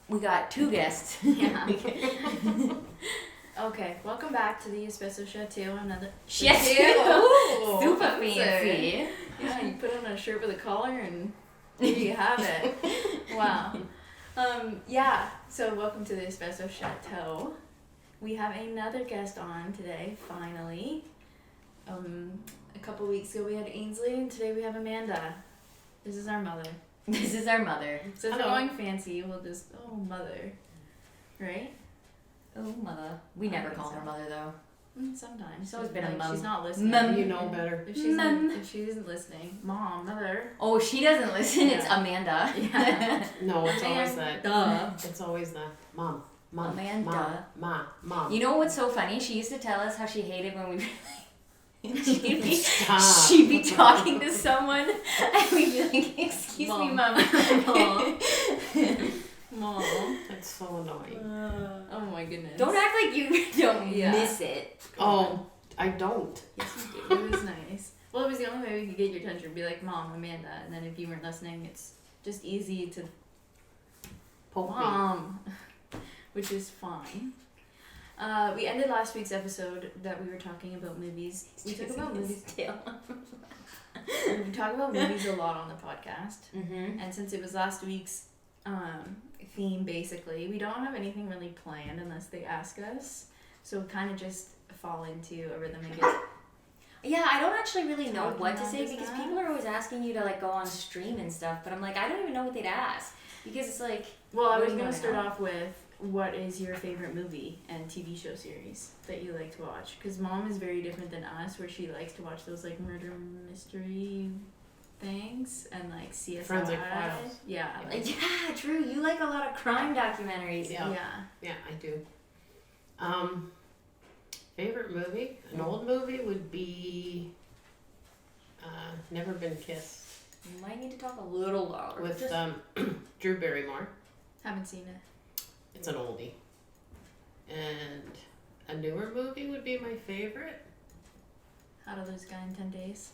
We got two guests. Yeah. Okay, welcome back to the Espresso Chateau. Another Chateau. Super fancy. Yeah, you put on a shirt with a collar and there you have it. Wow. Yeah. So welcome to the Espresso Chateau. We have another guest on today. Finally. A couple weeks ago we had Ainsley, and today we have Amanda. This is our mother. This is our mother. So if we're going fancy, we'll just mother, right? Oh, mother. We never call her mother, though. Sometimes. It's always been a mum. She's not listening. Mum. You know better. If she isn't listening, mom, mother. Oh, she doesn't listen. Yeah. It's Amanda. Yeah. No, it's always that. Duh. It's always the mom, Amanda. mom. You know what's so funny? She used to tell us how she hated when we Stop. she'd be talking to someone and we'd be like, excuse me, mom. Mom. That's so annoying. Oh my goodness. Don't act like you don't Yeah. miss it. Oh, I don't. Yes, you did. It was nice. Well, it was the only way we could get your attention. Be like, Mom, Amanda. And then if you weren't listening, it's just easy to Poke me. Mom. Which is fine. We ended last week's episode that we were talking about movies. We talk about movies. We talk about movies a lot on the podcast. Mm-hmm. And since it was last week's theme, basically, we don't have anything really planned unless they ask us. So we kind of just fall into a rhythm and get. Yeah, I don't actually really know Talking what to about say this because stuff. people are always asking you to like go on stream and stuff, but I'm like, I don't even know what they'd ask because it's like. Well, I what was do you going to wanna start know? off with what is your favorite movie and TV show series that you like to watch? Because Mom is very different than us, where she likes to watch those like murder mystery things and like CSI. Forensic Files. Yeah. Yeah, true. You like a lot of crime documentaries. Yeah. Yeah, I do. Favorite movie? An old movie would be Never Been Kissed You might need to talk a little louder. with Just- Drew Barrymore. Haven't seen it. It's an oldie. And a newer movie would be my favorite. How to Lose a Guy in 10 Days.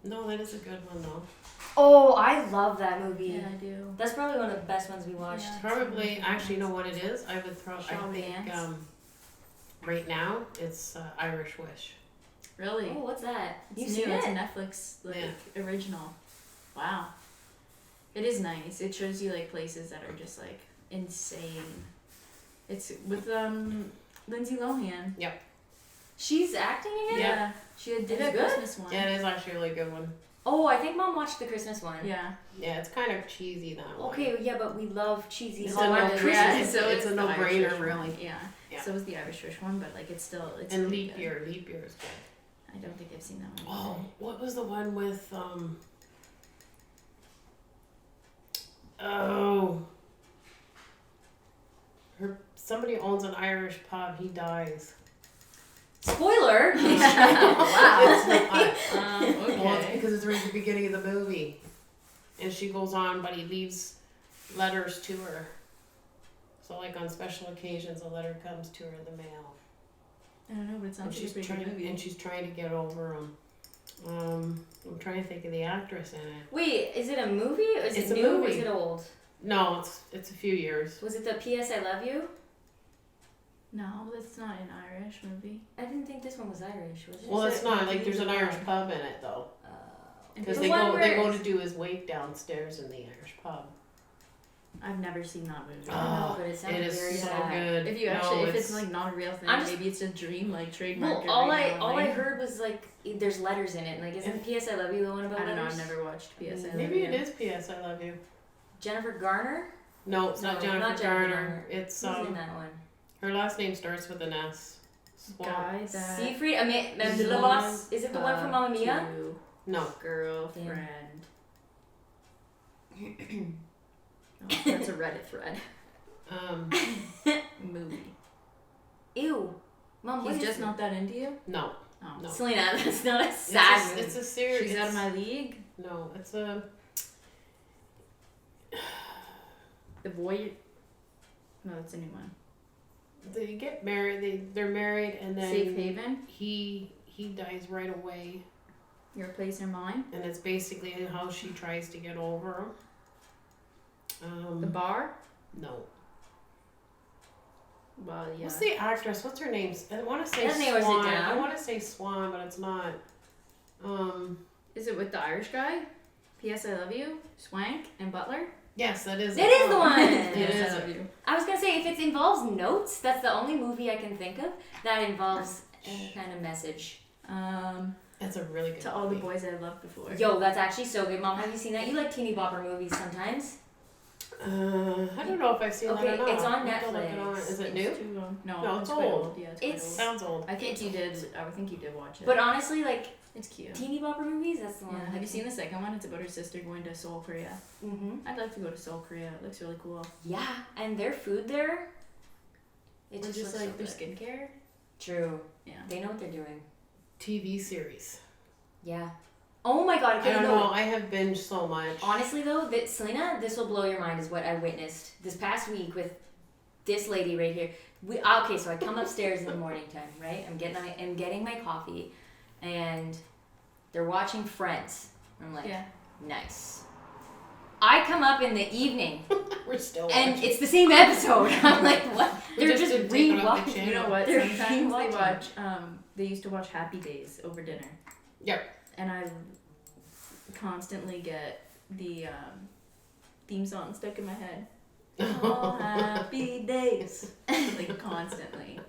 No, that is a good one though. Oh, I love that movie. Yeah, I do. That's probably one of the best ones we watched. Yeah. Probably, actually, you know what it is? I would throw. I Shaw think Vance. right now it's Irish Wish. Really? Oh, what's that? It's You've new. seen It's it? a Netflix original. Wow. It is nice. It shows you like places that are just like insane. It's with Lindsay Lohan. She's acting in it? Yeah. She did It's a good? Christmas one. Yeah, it is actually a really good one. Oh, I think Mom watched the Christmas one. Yeah. Yeah, it's kind of cheesy that one. Okay, yeah, but we love cheesy It's Hallmark a no- Christmas. Yeah, it's- so it's a the Irish no-brainer, Wish really. one. Yeah. Yeah. So is the Irish Wish one, but like it's And really leap good. year is good. I don't think I've seen that one. Oh, what was the one with somebody owns an Irish pub. He dies. Spoiler! Wow. It's not- Okay. Well, it's because it's right at the beginning of the movie, and she goes on, but he leaves letters to her. So, like on special occasions, a letter comes to her in the mail, I don't know, but it and sounds like a she's pretty trying good movie. and she's trying to get over him. I'm trying to think of the actress in it. Wait, is it a movie or is It's it a new or movie. is it old? No, it's a few years. Was it the P.S. I Love You? No, that's not an Irish movie. I didn't think this one was Irish, was it? Well, it's not like there's an Irish Irish pub in it though, because The they one go where they go it's- to do his wake downstairs in the Irish pub. I've never seen that movie. I know, but it sounds It is very so sad. good. If you No, actually, if it's like not a real thing, I'm just- maybe it's a dream, like trademark. Well, all I heard was like there's letters in it. Like, isn't P.S. I Love You the one about I don't know. letters? I've never watched P.S. I Love Maybe You. it is P.S. I Love You. Jennifer Garner? No, it's not No, Jennifer not Jennifer Garner. Garner. It's Who's in that one? her last name starts with an S. Guy that Siegfried? is Is it the one from Mamma Mia? to No. girlfriend. Oh, that's a Reddit thread. Movie. Ew. Mom, what He's is just it? not that into you? No. Oh. No. Selena, that's not a sad movie. It's a series. She's out of my league. No, it's a. The boy. No, that's a new one. They get married. They're married, and then Safe Haven. he dies right away, Your place or mine. and it's basically how she tries to get over him. The bar. No. Well, yeah. What's the actress? What's her name? I want to say Doesn't he always sit Swan. down? I want to say Swan, but it's not. Is it with the Irish guy? P.S. I Love You, Swank, and Butler? Yes, that is. It is the one. It P.S. is. I Love You. I was gonna say if it involves notes, that's the only movie I can think of that involves any kind of message. That's a really good. To all the boys I loved before. Yo, that's actually so good, Mom. Have you seen that? You like teeny bopper movies sometimes. I don't know if I've seen Okay, that or not. it's on I'll have to look it on. Netflix. Is it It's new? too long. No, No, it's quite old. Yeah, it's quite It's- old. Sounds old. I think you did. I think you did watch it. But honestly, like it's cute. teeny bopper movies, that's the one. Yeah. Have you seen the second one? It's about her sister going to Seoul, Korea. Mm-hmm. I'd like to go to Seoul, Korea. It looks really cool. Yeah, and their food there. It Or just just looks like so their good. skincare. True. Yeah. They know what they're doing. TV series. Yeah. Oh my god. I Okay, don't no. know. I have binged so much. Honestly though, Selena, this will blow your mind is what I witnessed this past week with this lady right here. Okay, so I come upstairs in the morning time, right? I'm getting my coffee, and they're watching Friends. I'm like, Yeah. nice. I come up in the evening, We're still and watching. it's the same episode. I'm like, what? We They're just just didn't take it off the rewatching. channel. You know what? They're Sometimes they rewatching. watch. They used to watch Happy Days over dinner. Yep. And I constantly get the theme song stuck in my head. Oh, happy days. Like constantly.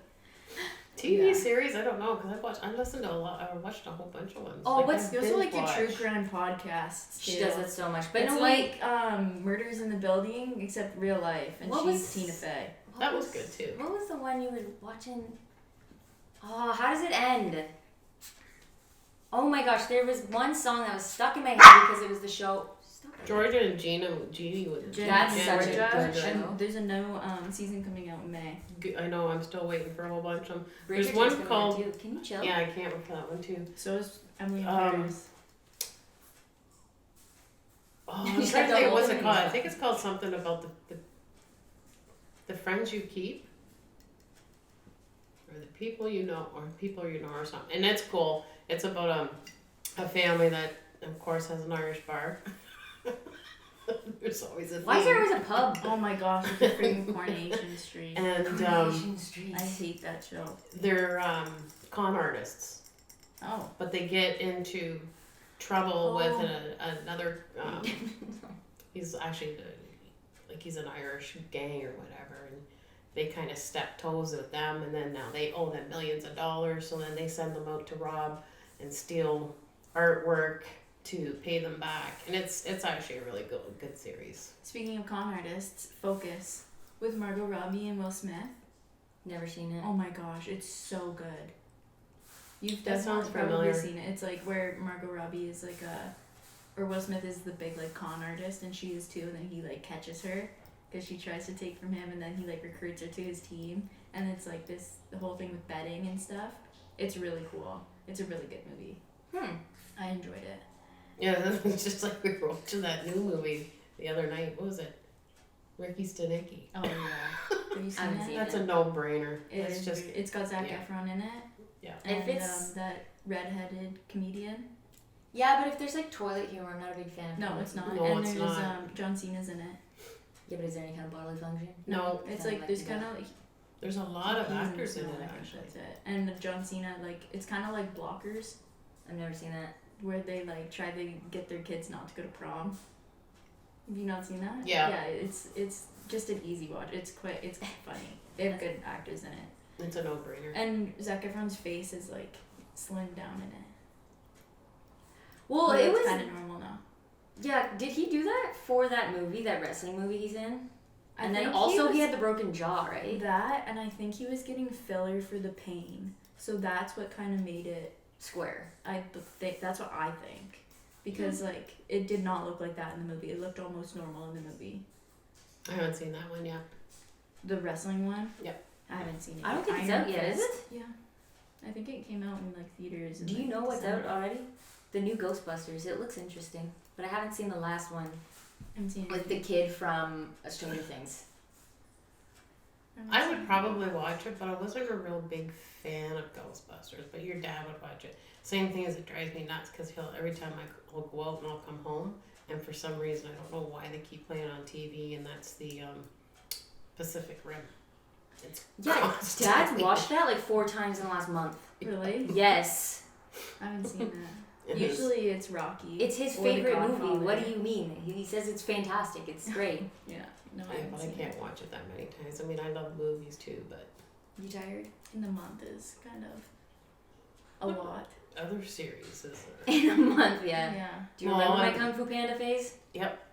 TV Yeah. series, I don't know, because I listened to a lot. I watched a whole bunch of ones. Oh, what's- I You also like your binge true watch. crime podcasts too. She does that so much, but It's in a way, like Murders in the Building except real life, and What she's was- Tina Fey. That was good too. What was the one you were watching? Oh, how does it end? Oh my gosh, there was one song that was stuck in my head because it was the show. Stop it. Georgia and Jeannie with That's Jen- such a Jen- good Jen- show. And there's a new season coming out in May. I know, I'm still waiting for a whole bunch of them. There's Bridgerton's one coming out called- too. Can you chill? Yeah, I can't wait for that one too. So is Emily in Um, Paris. Oh, You I'm said trying to the think, whole what's it thing. called? I think it's called something about the friends you keep. Or the people you know, or people you know, or something. And it's cool. It's about a family that, of course, has an Irish bar. There's always a Why is theme. there always a pub? Oh my gosh, it's freaking Coronation Street. And Coronation Street. I hate that show. they're con artists, Oh. but they get into trouble with another. He's actually he's an Irish gang or whatever, and they kind of step toes with them, and then now they owe them millions of dollars, so then they send them out to rob and steal artwork to pay them back, and it's actually a really good series. Speaking of con artists, Focus with Margot Robbie and Will Smith. Never seen it. Oh my gosh, it's so good. You've That sounds definitely probably familiar. seen it. It's like where Margot Robbie is like or Will Smith is the big like con artist, and she is too, and then he like catches her because she tries to take from him, and then he like recruits her to his team, and it's like the whole thing with betting and stuff. It's really cool. It's a really good movie. I enjoyed it. Yeah, it's just like we were watching that new movie the other night. What was it? Ricky Stenicki. Oh yeah. Have you seen haven't it? seen That's a no-brainer. It's It's just it's got Zac yeah. Efron in it. Yeah. And If it's- that redheaded comedian. Yeah, but if there's like toilet humor, I'm not a big fan of No, toilet it's not. No, and it's there's not. John Cena's in it. Yeah, but is there any kind of bodily function? No, It's Kinda like there's like kind of like there's a lot of he's actors in Snow, it I think actually. That's it. And John Cena, like it's kind of like Blockers, I've never seen that. where they like try to get their kids not to go to prom. Have you not seen that? Yeah. Yeah, it's just an easy watch. It's funny. They have good actors in it. It's a no-brainer. And Zac Efron's face is like slimmed down in it. Well, But it it's was. kind of normal now. Yeah, did he do that for that movie, that wrestling movie he's in? I And then think also he was- had the broken jaw, right? That, and I think he was getting filler for the pain. So that's what kind of made it. Square. That's what I think, because like it did not look like that in the movie. It looked almost normal in the movie. I haven't seen that one yet. The wrestling one. Yep. I haven't seen it. I don't think it's Iron out yet, is Fist. it? Yeah, I think it came out in like theaters. In, Do you like, know what's out December. already? The new Ghostbusters. It looks interesting, but I haven't seen the last one I haven't seen it. with the kid from Stranger Things. I would probably watch it, but I wasn't a real big fan of Ghostbusters. But your dad would watch it. Same thing as it drives me nuts because every time I'll go out and I'll come home, and for some reason I don't know why they keep playing on TV, and that's the Pacific Rim. Yeah, constant. Dad's watched that like 4 times in the last month. Really? Yes. I haven't seen that. It is. Usually it's Rocky. It's his or The favorite movie. Godfather. What do you mean? He says it's fantastic. It's great. Yeah. No, I Yeah, haven't but I seen can't it. watch it that many times. I mean, I love movies too, but You tired? In the month is kind of a lot. other series is. In a month, yeah. Yeah. Do you Well, remember my I'm- Kung Fu Panda phase? Yep.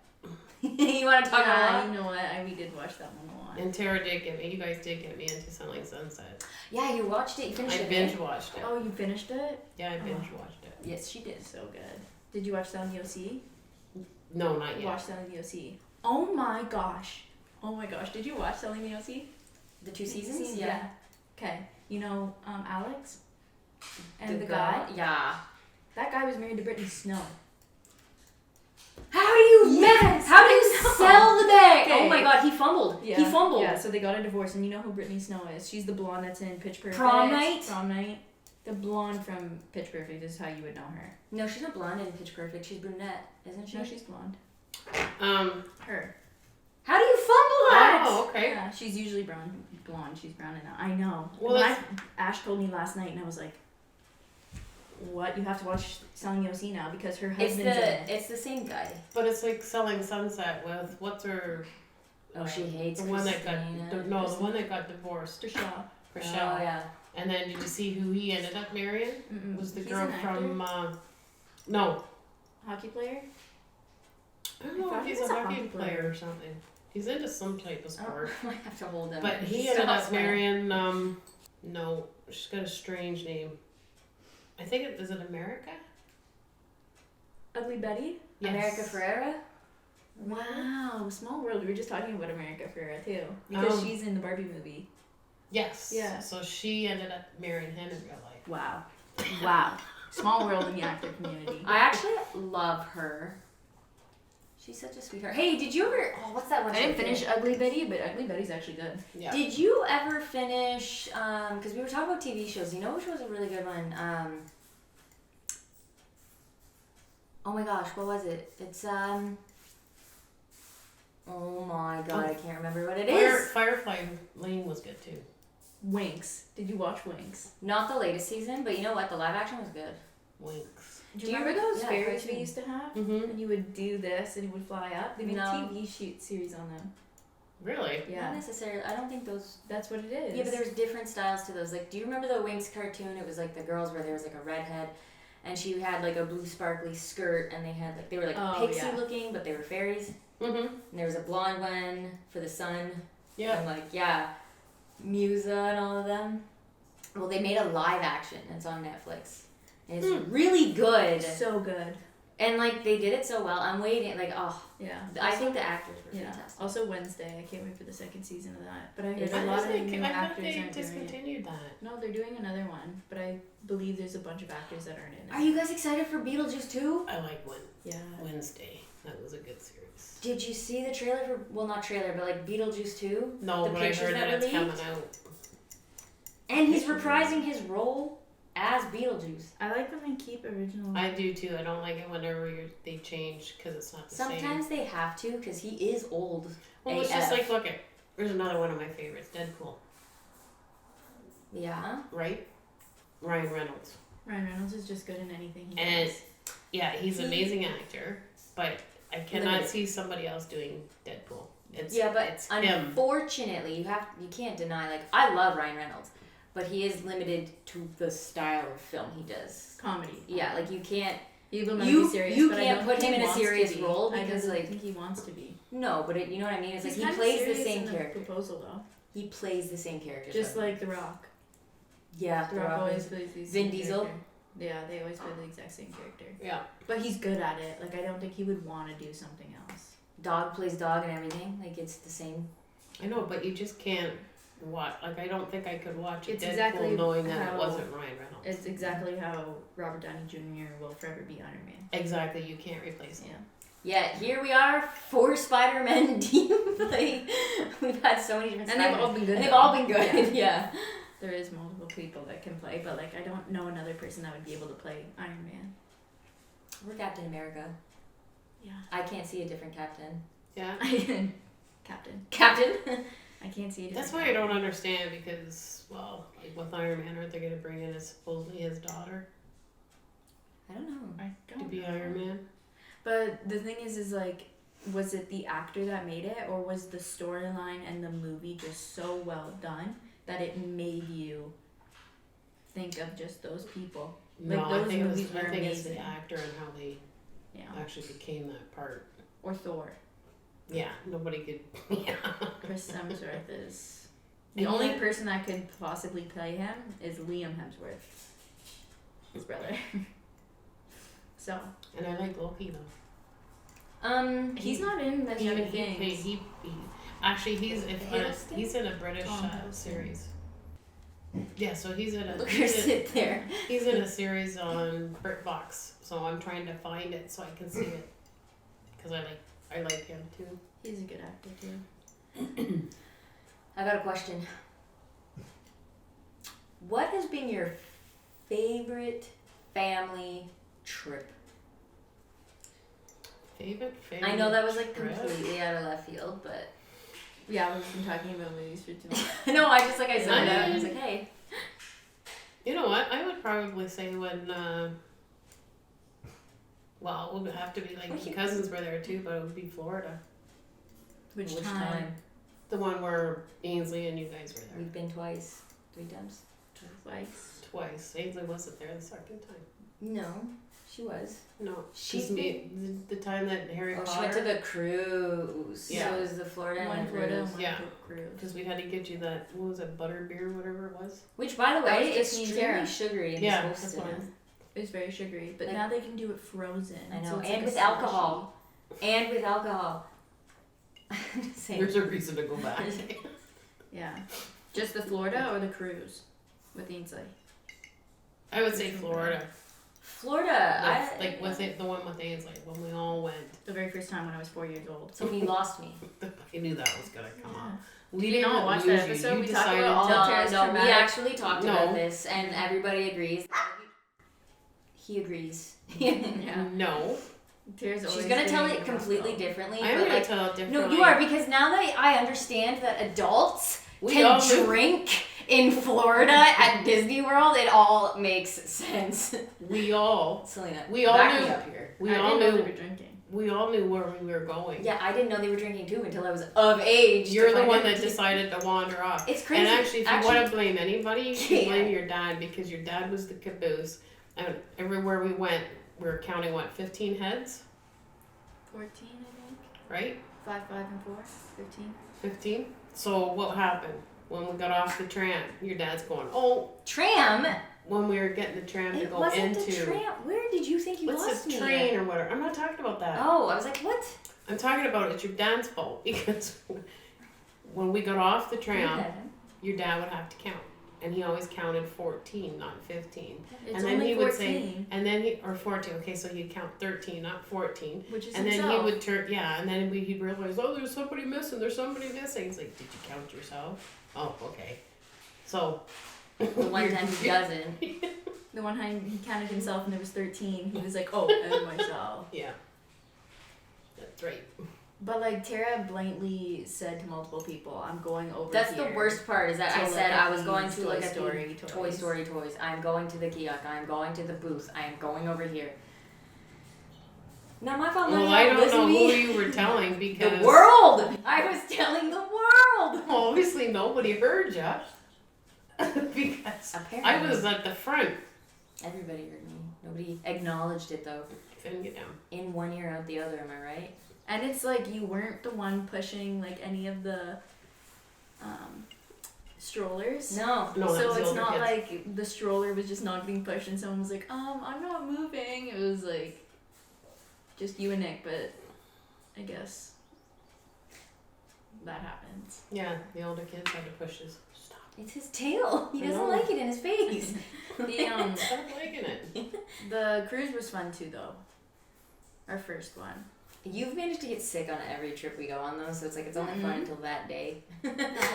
You want to talk Yeah, about? you know what? We did watch that one a lot. And Tara did get me. You guys did get me into Selling Sunset. Yeah, you watched it. You I finished it. binge watched it. Oh, you finished it? Yeah, I binge watched it. Yes, she did. So good. Did you watch that on the OC? No, not yet. Watch that on the OC. Oh my gosh. Oh my gosh. Did you watch Selling the OC? The 2 seasons? Yeah. Okay. You know Alex? And the guy? Yeah. That guy was married to Brittany Snow. How do you Yes, How do I you know. sell the bag? Okay. Oh my god, he fumbled. Yeah. He fumbled. Yeah, so they got a divorce, and you know who Brittany Snow is. She's the blonde that's in Pitch Perfect. Prom Night? Prom Night. The blonde from Pitch Perfect is how you would know her. No, she's not blonde in Pitch Perfect. She's brunette, isn't she? No, she's blonde. Her. How do you fumble that? Oh, okay. Yeah, she's usually blonde. She's brown in that. I know. Well, Ash told me last night, and I was like, "What? You have to watch Selling the OC now because her It's husband's in it." it's the same guy. But it's like Selling Sunset with what's her? Oh, she hates the one that Christina. got the one that got divorced. Rochelle. Rochelle. Oh yeah. And then did you see who he ended up marrying? Mm-mm. Was the He's girl an actor. from? No, Hockey player? I don't know thought if he he's was a a hockey hockey player player. or something. He's into some type of sport. Oh, I have to hold him. But he Stop ended up sweating. marrying. No, she's got a strange name. I think is it America? Ugly Betty? Yes. America Ferrera. Wow, small world. We were just talking about America Ferrera too, because she's in the Barbie movie. Yes. Yeah. So she ended up marrying him in real life. Wow, wow, small world in the actor community. I actually love her. She's such a sweetheart. Hey, did you ever? Oh, what's that one? I didn't show? finish Ugly Betty, but Ugly Betty's actually good. Yeah. Did you ever finish? Because we were talking about TV shows. You know which was a really good one? Oh my gosh, what was it? It's Oh my god, I can't remember what it is. Firefly Lane was good too. Winx. Did you watch Winx? Not the latest season, but you know what? The live action was good. Winx. Do you remember those Yeah, fairies cartoon. we used to have? Mm-hmm. And you would do this and it would fly up? They made No. a TV series on them. Really? Not Yeah, necessarily. I don't think those. that's what it is. Yeah, but there's different styles to those. Like, do you remember the Winx cartoon? It was like the girls where there was like a redhead, and she had like a blue sparkly skirt, and they were like Oh, pixie yeah. looking, but they were fairies. Mm-hmm. And there was a blonde one for the sun. Yeah. And like, yeah, Musa and all of them. Well, they made a live action. It's on Netflix. And it's really good. So good. And like, they did it so well. I'm waiting. Like, oh, Yeah. I think the actors were Yeah. fantastic. Also Wednesday. I can't wait for the second season of that. But I heard Is a it? lot of the I new thought actors they aren't doing it. discontinued that. No, they're doing another one. But I believe there's a bunch of actors that aren't in it. Are you guys excited for Beetlejuice 2? I like Yeah. Wednesday. That was a good series. Did you see the trailer for, well, not trailer, but like Beetlejuice 2? No, The but I pictures heard that that it's were coming leaked? out. And he's reprising his role as Beetlejuice. I like when they keep original. I do too. I don't like it whenever they change because it's not the same. Sometimes they have to because he is old. Well, it's AF. just like, look at, there's another one of my favorites, Deadpool, Yeah. right? Ryan Reynolds. Ryan Reynolds is just good in anything he And does. yeah, he's an amazing actor, but I cannot Limited. see somebody else doing Deadpool. It's, Yeah, but it's him. unfortunately, you can't deny, like, I love Ryan Reynolds, but he is limited to the style of film he does. Comedy. Yeah, like you can't. He will not You- be serious. you but I can't don't put think him he in a wants to serious be. role I because, don't like- think he wants to be. No, but you know what I mean. It's He's like he kinda plays the serious same in the character. proposal though. He plays the same character. Just like The Rock. yeah, The Rock always plays the Vin same Diesel? character. Yeah, they always play the exact same character. Yeah. But he's good at it. Like I don't think he would want to do something else. Dog plays dog and everything. Like it's the same. I know, but you just can't watch. Like, I don't think I could watch It's Deadpool exactly knowing that how- it wasn't Ryan Reynolds. It's exactly how Robert Downey Jr. will forever be Iron Man. Exactly, you can't replace him. Yeah. Yeah, here we are, 4 Spider-Men team. Like, we've had so many different And they've Spider-Men. all been good. And they've though. all been good. Yeah. There is multiple people that can play, but like I don't know another person that would be able to play Iron Man. We're Captain America. Yeah. I can't see a different captain. Yeah. Captain. Captain. I can't see it. That's why I don't understand because, well, like with Iron Man, aren't they going to bring in supposedly his daughter I don't know. I to don't be know. Iron Man? But the thing is like, was it the actor that made it, or was the storyline and the movie just so well done that it made you think of just those people? No, Like, I those think movies were it's amazing. the actor and how they Yeah. actually became that part. Or Thor. Yeah, nobody could. Yeah. Chris Hemsworth is the And only yet- person that could possibly play him is Liam Hemsworth, his brother. So And I like Loki though. he's not in many other He things. actually he's Hiddleston? he's in a British Tom Hiddleston. series. Yeah, so he's in a Look her sit there. he's in a series on BritBox. So I'm trying to find it so I can see it because I like him too. He's a good actor too. I got a question. What has been your favorite family trip? Favorite. I know that was like trip? completely out of left field, but Yeah, we've been talking about movies for too long. no, I just like I said I that. I was mean- like, hey, You know what? I would probably say when. Well, it would have to be like What the you- cousins were there too, but it would be Florida. Which time? The one where Ainsley and you guys were there. We've been twice, 3 times. Twice. Twice. Ainsley wasn't there the second time. No, she was. No, She's she's me. The time that Harry Oh, she Potter. went to the cruise. Yeah. So it was the Florida One and the Florida, cruise. one Yeah. cruise. Because we had to get you that, what was it, butter beer, whatever it was? Which, by the That way, was is just me and extremely Tara. sugary and Yeah, supposed that's to. fine. It was very sugary, but Like- now they can do it frozen. I know, so it's and like a with slushy. alcohol. And with alcohol. I'm just saying. There's a reason to go back. Yeah. Just the Florida or the cruise with Ainsley? I would say Florida. Florida. Like with it, the one with Ainsley, when we all went. The very first time when I was 4 years old. So you lost me. I knew that was going to come up. Did We you didn't not watch lose that you. episode? You We talked decided about all to- of Tara's No, we traumatic- actually talked about No. this, and everybody agrees. He agrees. Yeah. No. Tara's She's always gonna tell been it in the completely hospital. differently. I'm but going like, to tell it differently. no, you are, because now that I understand that adults We all can knew- drink in Florida at Disney World, it all makes sense. We all Selena, We all back knew- me up here. we I all didn't know knew they were drinking. we all knew where we were going. Yeah, I didn't know they were drinking too until I was of age. You're to the find one out. that decided to wander off. It's crazy. And actually, if you want to blame anybody, you should Yeah. blame your dad because your dad was the caboose. And everywhere we went, we were counting, what, 15 heads, 14, I think. right? 5, 5, and 4. 15. 15? So what happened? When we got off the tram, your dad's going, oh, Tram. when we were getting the tram to It go wasn't into. a tram. Where did you think you What's lost a me? train or whatever? I'm not talking about that. Oh, I was like, what? I'm talking about it's your dad's fault because when we got off the tram, Okay. your dad would have to count. And he always counted 14, not 15. It's And then only he 14. would say, and then he, or 14, okay, so he'd count 13, not 14. Which is And then he himself. would turn, yeah, and then he'd realize, oh, there's somebody missing, the's somebody missing. He's like, did you count yourself? Oh, okay. So. The one time he doesn't. The one time he counted himself and there was 13, he was like, oh, and myself. Yeah. That's right. But like Tara blatantly said to multiple people, I'm going over That's here. the worst part is that to I look said at I was going these to Toy look at Story the toys. Toy Story toys. I'm going to the kiosk. I'm going to the booth. I am going over here. Not my fault. Well, not I your don't fault. know Listen who to me. you were telling because. The world. I was telling the world. Obviously, nobody heard ya. Because Apparently, I was at the front. Everybody heard me. Nobody acknowledged it though. Couldn't get down. In one ear, out the other. Am I right? And it's like you weren't the one pushing like any of the strollers. No. No, So that was the it's older not kids. like the stroller was just not being pushed and someone was like, I'm not moving. It was like just you and Nick, but I guess that happens. Yeah, the older kids had to push his. Stop. It's his tail. He I doesn't know. like it in his face. The Stop liking it. the cruise was fun too though. Our first one. You've managed to get sick on every trip we go on though, so it's like it's only fun Mhm. until that day. No,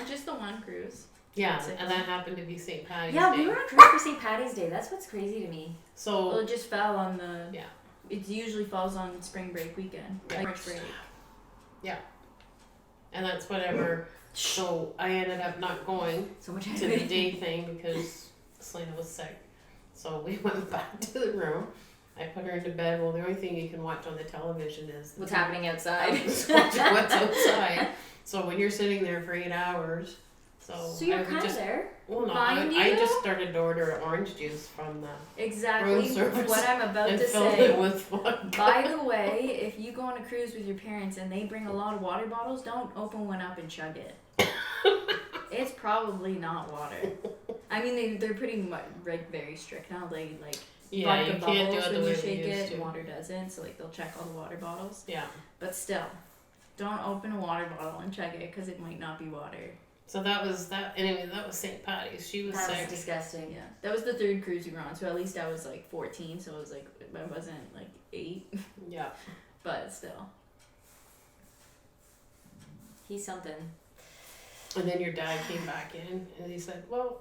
just the one cruise. Yeah, Sick and one. that happened to be St. Patty's Yeah, Day. we were on cruise for St. Patty's Day. That's what's crazy to me. So Well, it just fell on the. Yeah. It usually falls on spring break weekend, Yeah. like March break. and that's whatever So I ended up not going So much to the day thing because Selena was sick. So we went back to the room. I put her into bed. Well, the only thing you can watch on the television is What's happening outside. what's outside. So when you're sitting there for 8 hours, so you're I would kind of just there. well, no, Mind I you? just started to order orange juice from the Exactly room service what I'm about and to filled say. it with vodka. By the way, if you go on a cruise with your parents and they bring a lot of water bottles, don't open one up and chug it. It's probably not water. I mean, they're pretty much very strict now. They like Yeah, vodka you can't do bubbles it the when way you we shake used it, to. water doesn't. So like they'll check all the water bottles. Yeah. But still, don't open a water bottle and chug it because it might not be water. So that was that. Anyway, that was St. Patty's. She was That was sick. disgusting. Yeah, that was the third cruise we were on. So at least I was like 14. So it was like I wasn't like 8, Yeah. but still. He's something. And then your dad came back in and he said, well,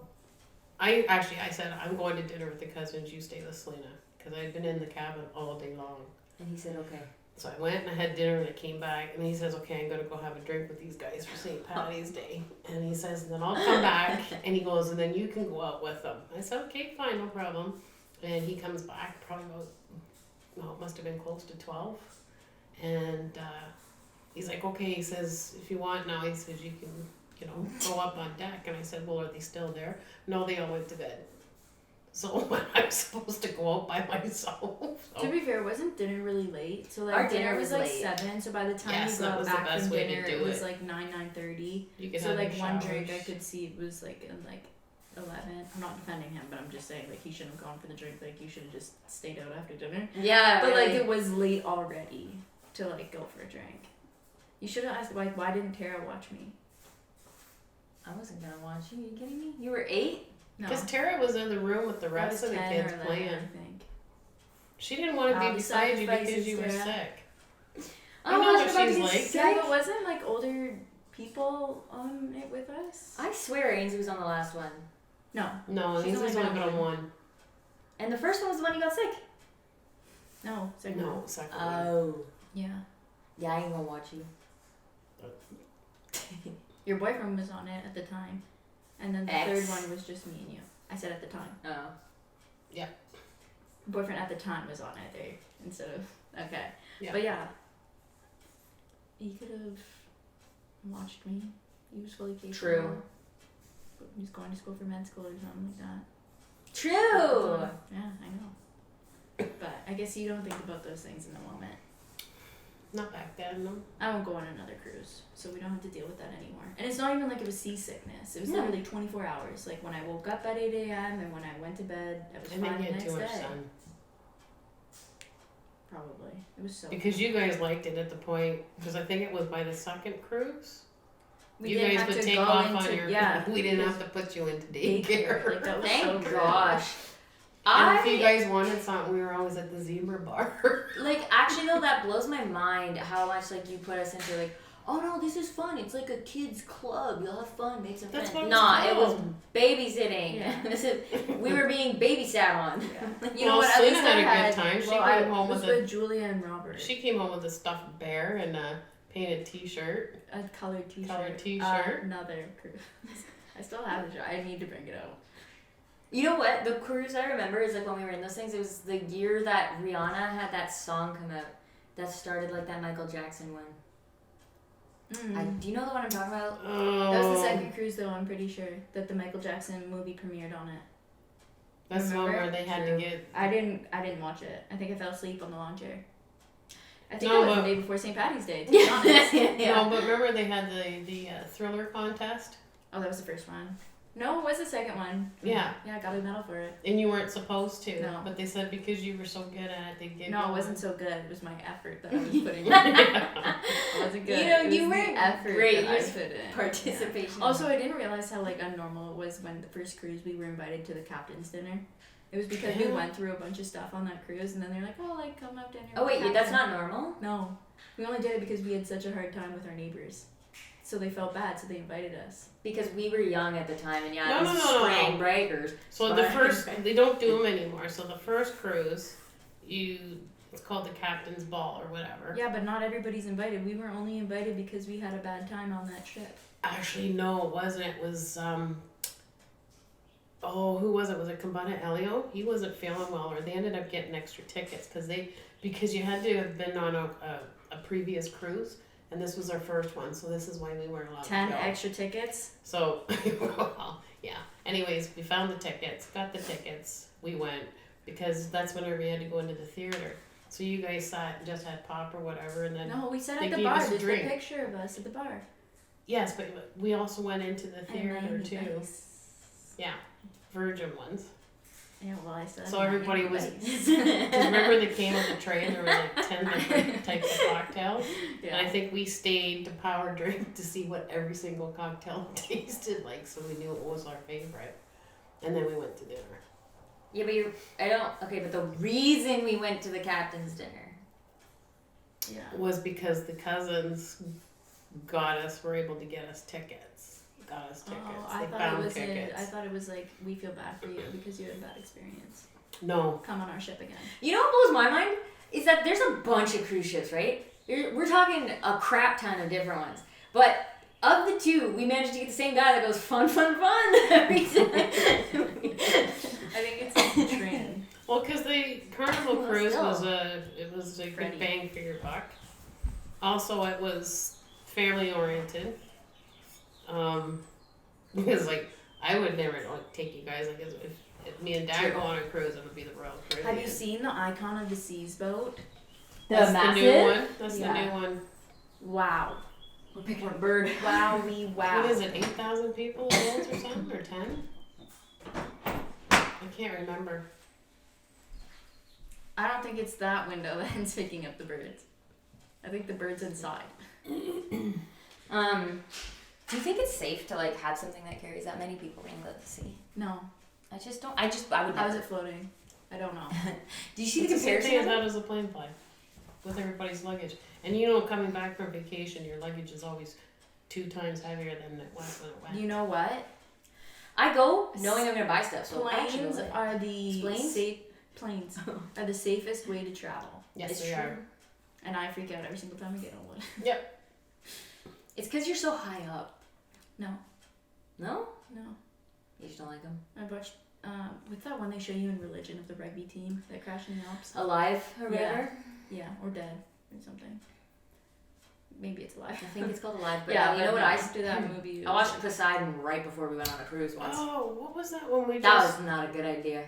I said, I'm going to dinner with the cousins, you stay with Selena. Because I had been in the cabin all day long. And he said, okay. So I went and I had dinner and I came back and he says, okay, I'm going to go have a drink with these guys for St. Patty's Day. And he says, and then I'll come back. And he goes, and then you can go out with them. I said, okay, fine, no problem. And he comes back probably about, well, it must have been close to 12. And he's like, okay, he says, if you want now, he says, you can, go up on deck. And I said, well, are they still there? No, they all went to bed. So I'm supposed to go out by myself. So. To be fair, wasn't dinner really late? So like Our dinner dinner was was like late. 7. So by the time Yes, we that got was the back best from way to dinner, do it was it. like 9:30. You can So have like your one drink I showers. could see was like in like 11. I'm not defending him, but I'm just saying like he shouldn't have gone for the drink. Like you should have just stayed out after dinner. Yeah, But really. like it was late already to like go for a drink. You should have asked like why didn't Tara watch me? I wasn't gonna watch you. Are you kidding me? You were 8? No, Because Tara was in the room with the I rest was of the 10 kids or 11, playing. I think. She didn't want to be I'll be beside you because sacrifices, you were Sarah. sick. Oh, I know I was what about to she's get like. sick. Yeah, but wasn't like older people on it with us? I swear Ainsley was on the last one. No, No, She's Ainsley's only only been been on on one. And the first one was the one you got sick. no, second No, one. second one. Oh. Yeah. Yeah, I ain't gonna watch you. Your boyfriend was on it at the time. And then the Ex. third one was just me and you. I said at the time. Oh. Boyfriend at the time was on it there instead of okay. Yeah. But yeah. He could have watched me. He was fully capable. True. He was going to school for med school or something like that. True. Yeah, I know. But I guess you don't think about those things in the moment. Not back then, no. I won't go on another cruise, so we don't have to deal with that anymore. And it's not even like it was seasickness. It was No. literally 24 hours. Like when I woke up at 8 a.m. and when I went to bed, I was I think fine you the had next too much day. sun. Probably. It was so Because fun. you guys liked it at the point, because I think it was by the second cruise. We you didn't guys have would to take go off into, on your. yeah. We didn't have to put you into Daycare. daycare. Like that was Thank so good. gosh. And if you guys wanted something, we were always at the zebra bar. Like, actually, no, that blows my mind how much, like, you put us into, like, oh, no, this is fun. It's like a kid's club. You'll have fun, make some That's friends. what Nah, it's it was called. babysitting. Yeah. This is, we were being babysat on. Yeah. You know what? At Selena least I had a good time. She well, came I home was with a. with Julia and Robert. She came home with a stuffed bear and a painted T-shirt. A colored t-shirt. Colored t-shirt. Another cruise. I still have it. I need to bring it out. You know what? The cruise I remember is, like, when we were in those things, it was the year that Rihanna had that song come out that started, like, that Michael Jackson one. Do you know the one I'm talking about? Oh. That was the second cruise, though. I'm pretty sure that the Michael Jackson movie premiered on it. That's the one Remember? where they had True. to get. I didn't watch it. I think I fell asleep on the lawn chair. I think No, it was but- the day before St. Patty's Day. To be honest. No, but remember they had the thriller contest, Oh, that was the first one. No, it was the second one. Yeah. Yeah, I got a medal for it. and you weren't supposed to. No. But they said because you were so good at it, they gave No, you it wasn't one. so good. It was my effort that I was putting in. It wasn't good. You know, It was you the were effort great. that I Your put in. Participation. Yeah. Also, I didn't realize how like unnormal it was when the first cruise we were invited to the captain's dinner. It was because we Yeah. went through a bunch of stuff on that cruise, and then they're like, "Oh, like come up dinner." Oh, with wait, the that's captain." not normal? No, we only did it because we had such a hard time with our neighbors, so they felt bad, so they invited us. Because we were young at the time, and yeah, No, it was no, no, no, spring no. breakers. So the first, they don't do them anymore. So the first cruise, it's called the captain's ball or whatever. Yeah, but not everybody's invited. We were only invited because we had a bad time on that trip. Actually, no, it wasn't. It was who was it? Was it Combina Elio? He wasn't feeling well, or they ended up getting extra tickets because you had to have been on a previous cruise, and this was our first one, so this is why we weren't allowed 10 to go. extra tickets? So, well, yeah. Anyways, we found the tickets, got the tickets, we went, because that's whenever we had to go into the theater. So you guys sat and just had pop or whatever, and then No, we sat they at the gave bar. us a There's a drink. picture of us at the bar. Yes, but we also went into the theater And too. Nice. Yeah, Virgin ones. Yeah, well, I said. So everybody was. Because remember they came with a tray and there was like 10 different types of cocktails? Yeah. And I think we stayed to power drink to see what every single cocktail tasted like, so we knew it was our favorite. And then we went to dinner. Yeah, but but the reason we went to the captain's dinner. Yeah. Was because the cousins were able to get us tickets. Got us tickets. Oh, I they thought found it was tickets. I thought it was like, we feel bad for you because you had a bad experience. No. Come on our ship again. You know what blows my mind? Is that there's a bunch of cruise ships, right? We're talking a crap ton of different ones. But of the two, we managed to get the same guy that goes fun every time. I think it's like a trend. Well, because the Carnival Well, cruise still. was a Freddie. good bang for your buck. Also, it was family oriented. Because like I would never take you guys like if me and Dad go on a cruise, it would be the Royal Caribbean. Have you seen the Icon of the Seas boat? That's the new one. That's Yeah. the new one. Wow. We're picking a bird. Wowie wow. What is it? 8,000 people adults or something, or 10? I can't remember. I don't think it's that window that's picking up the birds. I think the bird's inside. Do you think it's safe to like have something that carries that many people in the sea? No. I would How is never. it floating? I don't know. Do you see It's the the same comparison? thing as of it? that as a plane flight with everybody's luggage. And you know, coming back from vacation, your luggage is always 2 times heavier than it was when it went. You know what? I go knowing I'm gonna buy stuff, so I actually Planes go there. are the Planes? planes are the safest way to travel. Yes, It's they true. are. And I freak out every single time I get on one. Yep. It's because you're so high up. No. No? No. You just don't like them? I watched what's that one they show you in Religion of the rugby team that crashed in the Alps? Alive or Yeah. whatever? Yeah, or dead or something. Maybe it's alive. I think it's called Alive. But yeah, you know what I after that movie. I watched Poseidon right before we went on a cruise once. Oh, what was that one we That just... was not a good idea.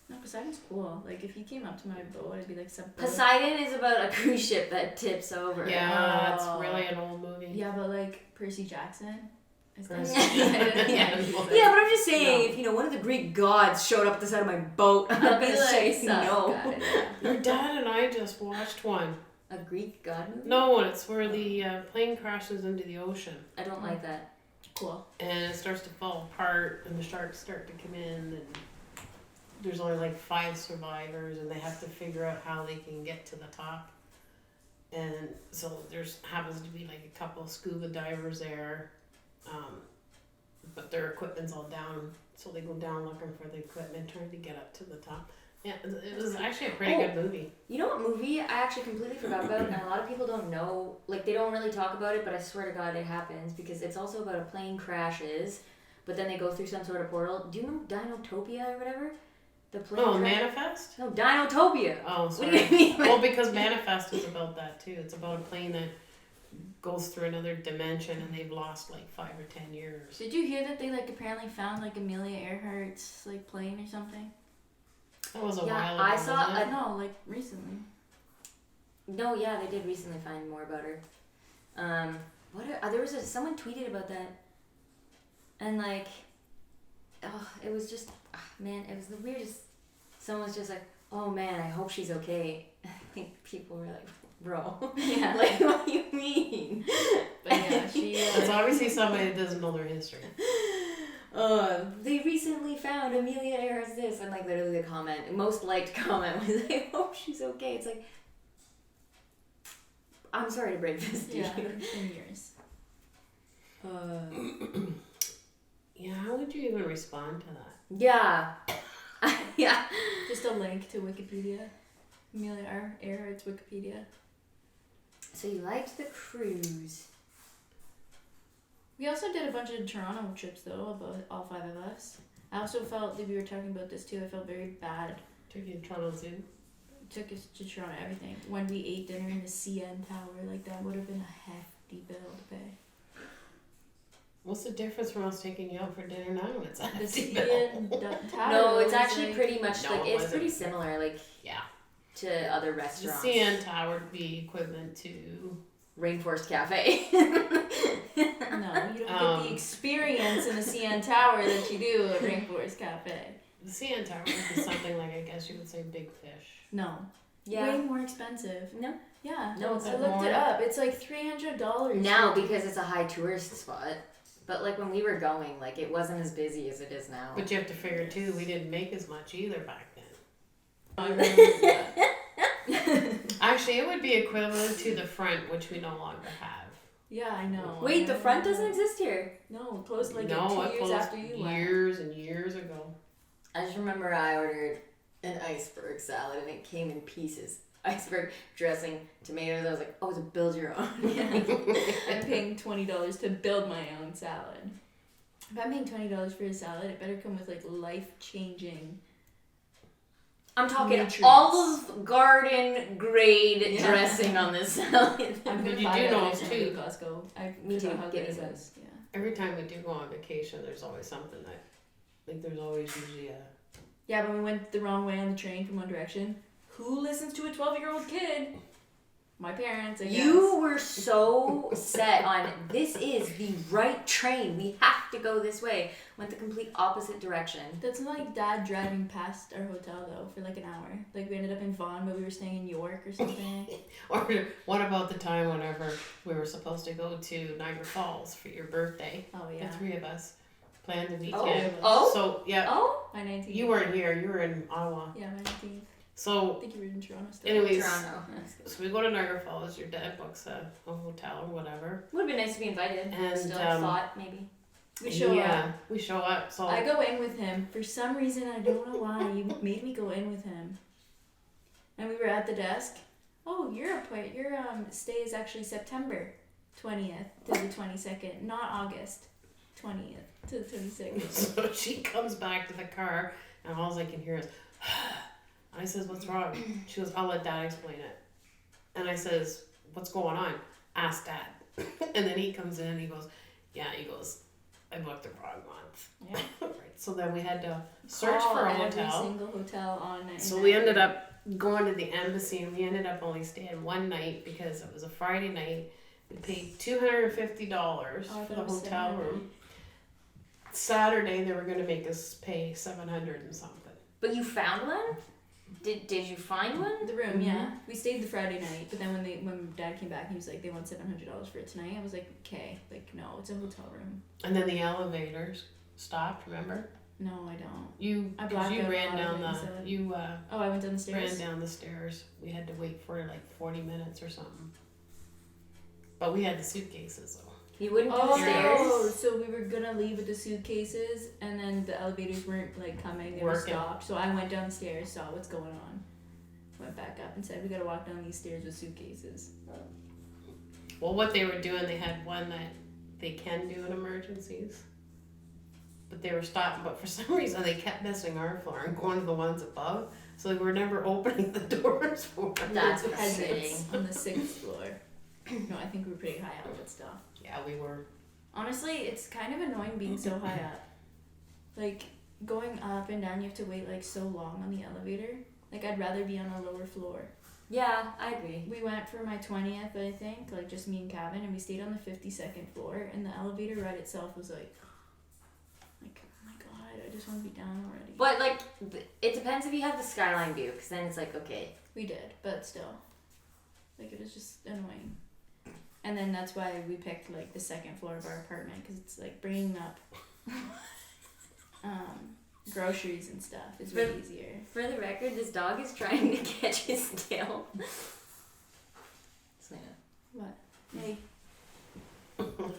No, Poseidon's cool. Like if he came up to my boat, I'd be like, "Sup, boat?" Poseidon is about a cruise ship that tips over. Yeah, it's Oh. really an old movie. Yeah, but like Percy Jackson. Is that- Percy Yeah, Jackson. but I'm just saying, No. if one of the Greek gods showed up at the side of my boat, I'm not I'd be gonna like, say "Sup, no. guys?" Your dad and I just watched one. A Greek god movie? No, it's where the plane crashes into the ocean. I don't like that. Cool. And it starts to fall apart, and the sharks start to come in, and there's only like 5 survivors, and they have to figure out how they can get to the top. And so there's happens to be like a couple scuba divers there, but their equipment's all down, so they go down looking for the equipment, trying to get up to the top. Yeah, it was actually a pretty good movie. You know what movie I actually completely forgot about, and a lot of people don't know, like they don't really talk about it, but I swear to God it happens, because it's also about a plane crashes, but then they go through some sort of portal. Do you know Dinotopia or whatever? The plane Oh, crash- Manifest? No, Dinotopia! Oh, What sorry. do you mean? Well, because Manifest is about that too. It's about a plane that goes through another dimension, and they've lost like 5 or 10 years. Did you hear that they like apparently found like Amelia Earhart's like plane or something? That was a Yeah, while ago. I saw wasn't it? No, like recently. No, yeah, they did recently find more about her. There was someone tweeted about that, and like, it was just, man, it was the weirdest. Someone was just like, "Oh man, I hope she's okay." I think people were like, "Bro, Yeah. like, what do you mean?" But yeah, she. That's obviously somebody that doesn't know their history. They recently found Amelia Earhart's this, and like literally the most liked comment was, "I hope she's okay." It's like, I'm sorry to break this to Yeah, you. it's been years. Yeah, how would you even respond to that? Yeah. Yeah. Just a link to Wikipedia. Amelia Earhart's Wikipedia. So you liked the cruise. We also did a bunch of Toronto trips though, about all 5 of us. I also felt that we were talking about this too. I felt very bad. Took you to Toronto Zoo. Took us to Toronto, everything. When we ate dinner in the CN Tower, like that would have been a hefty bill to pay. What's the difference from us taking you out for dinner now? It's a The hefty bill. CN Tower. No, it's was actually like, pretty much No, like it it's wasn't. pretty similar, like Yeah. to other The restaurants. CN Tower would be equivalent to. Rainforest Cafe. No, you don't get the experience in the CN Tower that you do at Rainforest Cafe. The CN Tower would be something like, I guess you would say, Big Fish. No. Yeah. Way more expensive. No. Yeah. No, it's I not looked more. it up. It's like $300. Now because it's a high tourist spot. But like when we were going, like it wasn't as busy as it is now. But you have to figure too, we didn't make as much either back then. I remember that. Actually, it would be equivalent to the front, which we no longer have. Yeah, I know. Wait, the front doesn't exist here. No, it closed like No, 2 it years closed after you went. years and years ago. I just remember I ordered an iceberg salad and it came in pieces. Iceberg dressing, tomatoes. I was like, oh, it's a build your own. I'm paying $20 to build my own salad. If I'm paying $20 for a salad, it better come with like life-changing. I'm talking nutrients. Olive Garden grade Yeah. dressing on this salad. I'm But gonna you buy do that know next time I too. go to Costco. I Me forgot too. how Get good me it some. is. Yeah. Every time we do go on vacation, there's always something that, like, there's always usually a. Yeah, but we went the wrong way on the train from One Direction. Who listens to a 12-year-old kid? My parents, I guess. You were so set on this is the right train. We have to go this way. Went the complete opposite direction. That's like Dad driving past our hotel though for like an hour. Like we ended up in Vaughan, but we were staying in York or something. Or what about the time whenever we were supposed to go to Niagara Falls for your birthday? Oh The yeah. 3 of us planned the Oh. weekend. Oh. So, yeah, Oh, My 19th. you weren't here. You were in Ottawa. Yeah, my 19th. I So, think you were in Toronto still. anyways, Toronto. so we go to Niagara Falls. Your dad books a hotel or whatever. Would have been nice to be invited. And, Still thought maybe. We show yeah, up. we show up. So I go in with him. For some reason, I don't know why, he made me go in with him. And we were at the desk. Oh, your stay is actually September 20th to the 22nd, not August 20th to the 22nd. So she comes back to the car, and all I can hear is, I says, what's wrong? She goes, I'll let Dad explain it. And I says, what's going on? Ask Dad. And then he comes in and he goes, I booked the wrong month. Yeah. Right. So then we had to search Call for a every hotel. single hotel on it. So we ended up going to the embassy, and we ended up only staying one night because it was a Friday night. We paid $250 Oh, I for thought the it was hotel $700. room. Saturday they were going to make us pay $700 and something. But you found one? Did you find one? The room, yeah. We stayed the Friday night, but then when Dad came back, he was like, they want $700 for it tonight. I was like, okay, like no, it's a hotel room. And then the elevators stopped. Remember? No, I don't. You I because blacked you out a ran lot down of it, the so- you Oh, I went down the stairs. ran down the stairs. We had to wait for like 40 minutes or something. But we had the suitcases though. You wouldn't do Oh, the stairs? so we were gonna leave with the suitcases, and then the elevators weren't like coming; they were Working. stopped. So I went downstairs, saw what's going on, went back up, and said, "We gotta walk down these stairs with suitcases." Well, what they were doing, they had one that they can do in emergencies. But they were stopping, but for some reason they kept missing our floor and going to the ones above. So they were never opening the doors for us. That's Peasants frustrating. on the 6th floor. No, I think we were pretty high up, but still. Yeah, we were. Honestly, it's kind of annoying being so high up. Like, going up and down, you have to wait, like, so long on the elevator. Like, I'd rather be on a lower floor. Yeah, I agree. We went for my 20th, I think, like, just me and Calvin, and we stayed on the 52nd floor, and the elevator ride itself was, like, oh my god, I just want to be down already. But like, it depends if you have the skyline view, because then it's like, okay. We did, but still. Like, it was just annoying. And then that's why we picked, like, the second floor of our apartment, because it's, like, bringing up groceries and stuff is way easier. For the record, this dog is trying to catch his tail. Selena. What? Hey.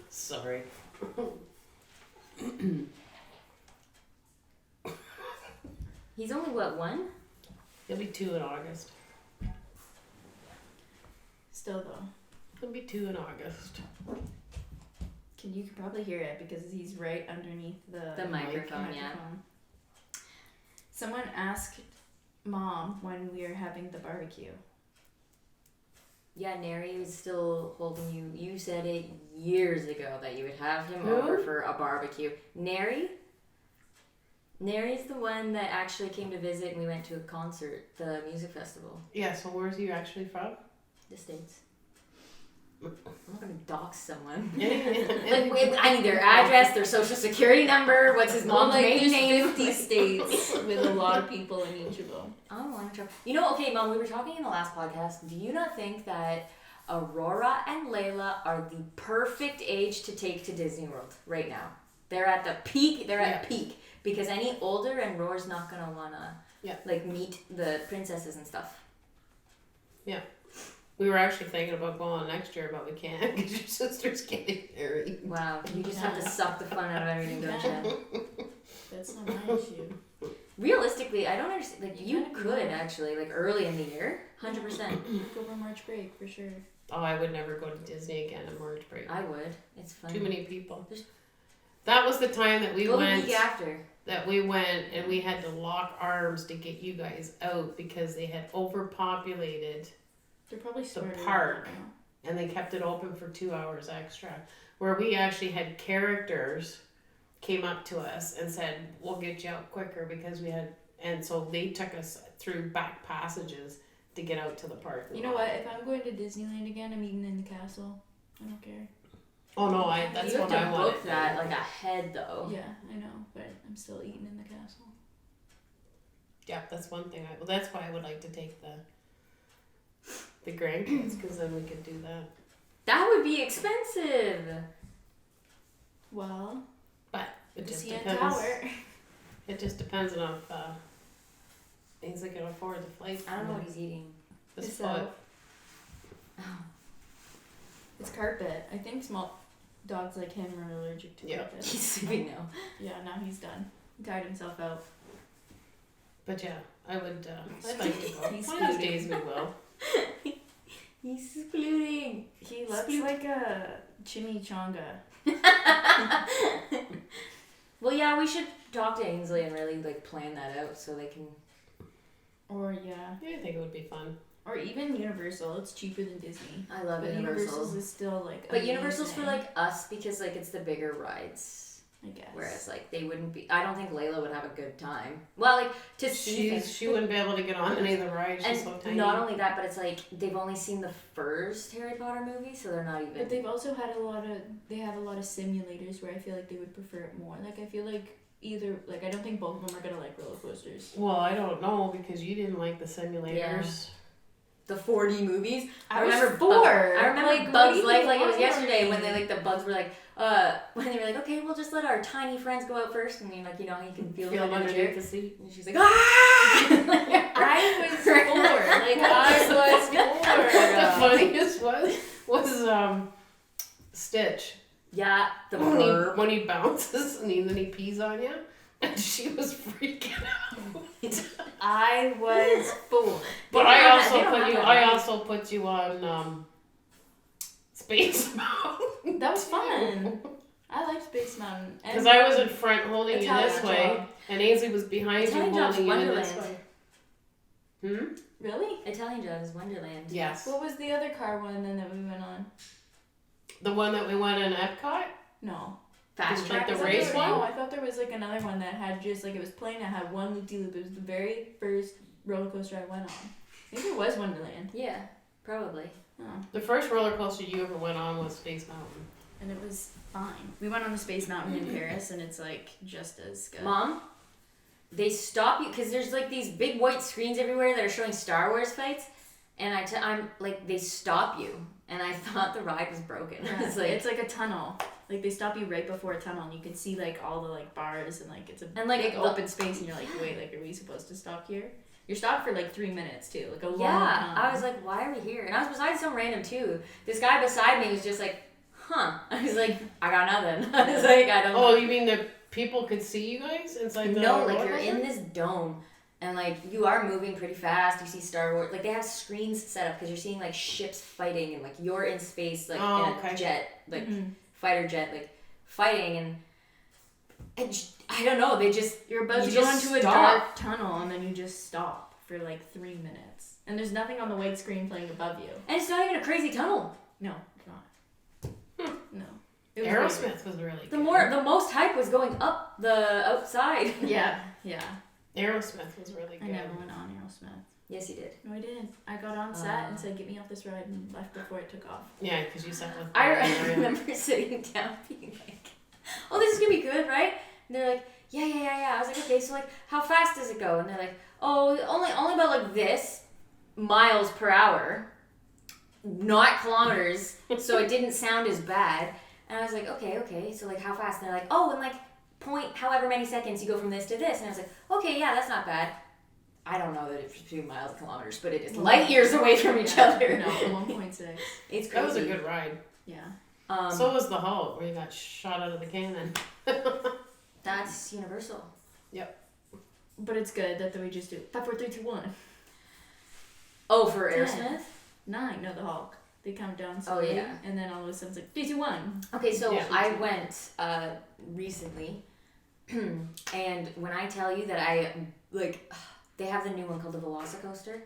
Sorry. He's only, what, 1? He'll be 2 in August. Still, though. He'll be 2 in August. You can probably hear it because he's right underneath the microphone, yeah. Someone asked Mom when we were having the barbecue. Yeah, Neri was still holding you. You said it years ago that you would have him Who? over for a barbecue. Neri? Neri's the one that actually came to visit and we went to a concert, the music festival. Yeah, so where's he actually from? The States. I'm not gonna dox someone. Like, wait, I need their address, their social security number, what's his mom's maiden there's name. 50 states with a lot of people in each of them. Oh, I'm trying. You know, okay, Mom, we were talking in the last podcast. Do you not think that Aurora and Layla are the perfect age to take to Disney World right now? They're at the peak. They're at peak. Because any older and Roar's not going to want to like meet the princesses and stuff. Yeah. We were actually thinking about going next year, but we can't because your sister's getting married. Wow, you just have to suck the fun out of everything, don't you? That's not my issue. Realistically, I don't understand. Like, you kinda could could. actually, like, early in the year, 100%. Go for March break for sure. Oh, I would never go to Disney again on March break. I would. It's fun. Too many people. There's- That was the time that we Go went. the week after. That we went and we had to lock arms to get you guys out because they had overpopulated They're probably smarter park. now. and they kept it open for 2 hours extra. Where we actually had characters came up to us and said, "We'll get you out quicker," because we had, and so they took us through back passages to get out to the park. You know what? If I'm going to Disneyland again, I'm eating in the castle. I don't care. Oh no, that's you have what to I book wanted. that like ahead though. Yeah, I know, but I'm still eating in the castle. Yeah, that's one thing. Well, that's why I would like to take the grandkids, because then we could do that. That would be expensive. Well, But it just see a depends. tower. It just depends on if things that can afford the flight. I don't know what he's eating. This It's, foot. It's carpet. I think small dogs like him are allergic to Yeah. carpet. He's sleeping now. Yeah, now he's done. He tired himself out. But yeah, I would. I'd like to go. He's One of those foodie. days we will. He's splooting. He looks like a chimichanga. Well, yeah, we should talk to Ainsley and really like plan that out so they can. Or yeah. Yeah, I think it would be fun. Or even Universal. It's cheaper than Disney. I love But Universal. Universal's is still like But Universal's for amazing, like us because like it's the bigger rides. I guess. Whereas like they wouldn't be. I don't think Layla would have a good time. Well, like to see things. She wouldn't be able to get on any of the rides. She's so And tiny. not only that, but it's like they've only seen the first Harry Potter movie, so they're not even. But they've also had they have a lot of simulators where I feel like they would prefer it more. Like I feel like I don't think both of them are gonna like roller coasters. Well, I don't know because you didn't like the simulators. Yeah. The 4D movies. I was remember four. I remember Like, Bugs what do Life you like it was want yesterday from when me? they like the bugs were like when they were like, okay, we'll just let our tiny friends go out first, and then like how you can feel them under the chair. underneath the seat. And she's like, ah! I was four. Like I was four. The funniest was Stitch. Yeah, the when burp. he bounces and then he pees on you, and she was freaking out. I was four. But They I don't also have put you. that, I right? also put you on Space Mountain. That was fun. I liked Space Mountain. Because I was in front holding you Italian this way, Job. and Ainsley was behind Italian you Job's holding you in this Wonderland. way. Really? Italian Job is Wonderland. Yes. What was the other car one then that we went on? The one that we went in Epcot. No. Fast Like track. the is what race they one? say. No, I thought there was like another one that had just like it was plain. It had one loop de loop. It was the very first roller coaster I went on. Maybe it was Wonderland. Yeah, probably. Oh. The first roller coaster you ever went on was Space Mountain. And it was fine. We went on the Space Mountain in Paris, and it's like just as good. Mom, they stop you because there's like these big white screens everywhere that are showing Star Wars fights, and I'm like they stop you, and I thought the ride was broken. Yeah, It's like it's like a tunnel. Like they stop you right before a tunnel, and you can see like all the like bars and like it's a And, like, big the- open space, and you're like, wait, like are we supposed to stop here? You're stopped for like 3 minutes too, like a long yeah. time. I was like, why are we here? And I was beside some random too. This guy beside me was just like, huh. I was like, I got nothing. I was like, I don't. Oh, you mean the people could see you guys inside the No, like roller you're in coaster? this dome. And like you are moving pretty fast. You see Star Wars. Like they have screens set up because you're seeing like ships fighting and like you're in space like Oh, in a okay. jet like Mhm. fighter jet, like fighting, and I don't know. They just You're about to you go just into a stop. dark tunnel and then you just stop for like 3 minutes. And there's nothing on the white screen playing above you. And it's not even a crazy tunnel. No, it's not. No. It was Aerosmith was really The good. most hype was going up the outside. weird. Yeah. Aerosmith was really I good. never went on Aerosmith. Yes, you did. No, I didn't. I got on set and said, "Get me off this ride," and left before it took off. Yeah, because you sat with I remember sitting down being like, "Oh, this is gonna be good, right?" And they're like, "Yeah." I was like, "Okay, so like, how fast does it go?" And they're like, "Oh, only about like this miles per hour, not kilometers." So it didn't sound as bad. And I was like, "Okay. So like, how fast?" And they're like, "Oh, in like point however many seconds you go from this to this." And I was like, "Okay, yeah, that's not bad." I don't know that it's between miles and kilometers, but it is light years away from each other. No, 1.6. It's crazy. That was a good ride. Yeah. So was the Hulk, where you got shot out of the cannon. That's Universal. But it's good that we just do 5, 4, 3, 2, 1. Oh, for 10. Aerosmith? 9. No, the Hulk. They count down slowly. yeah. And then all of a sudden it's like 3, 2, 1. Okay, so Yeah. I went recently, and when I tell you that I like, they have the new one called the Velocicoaster.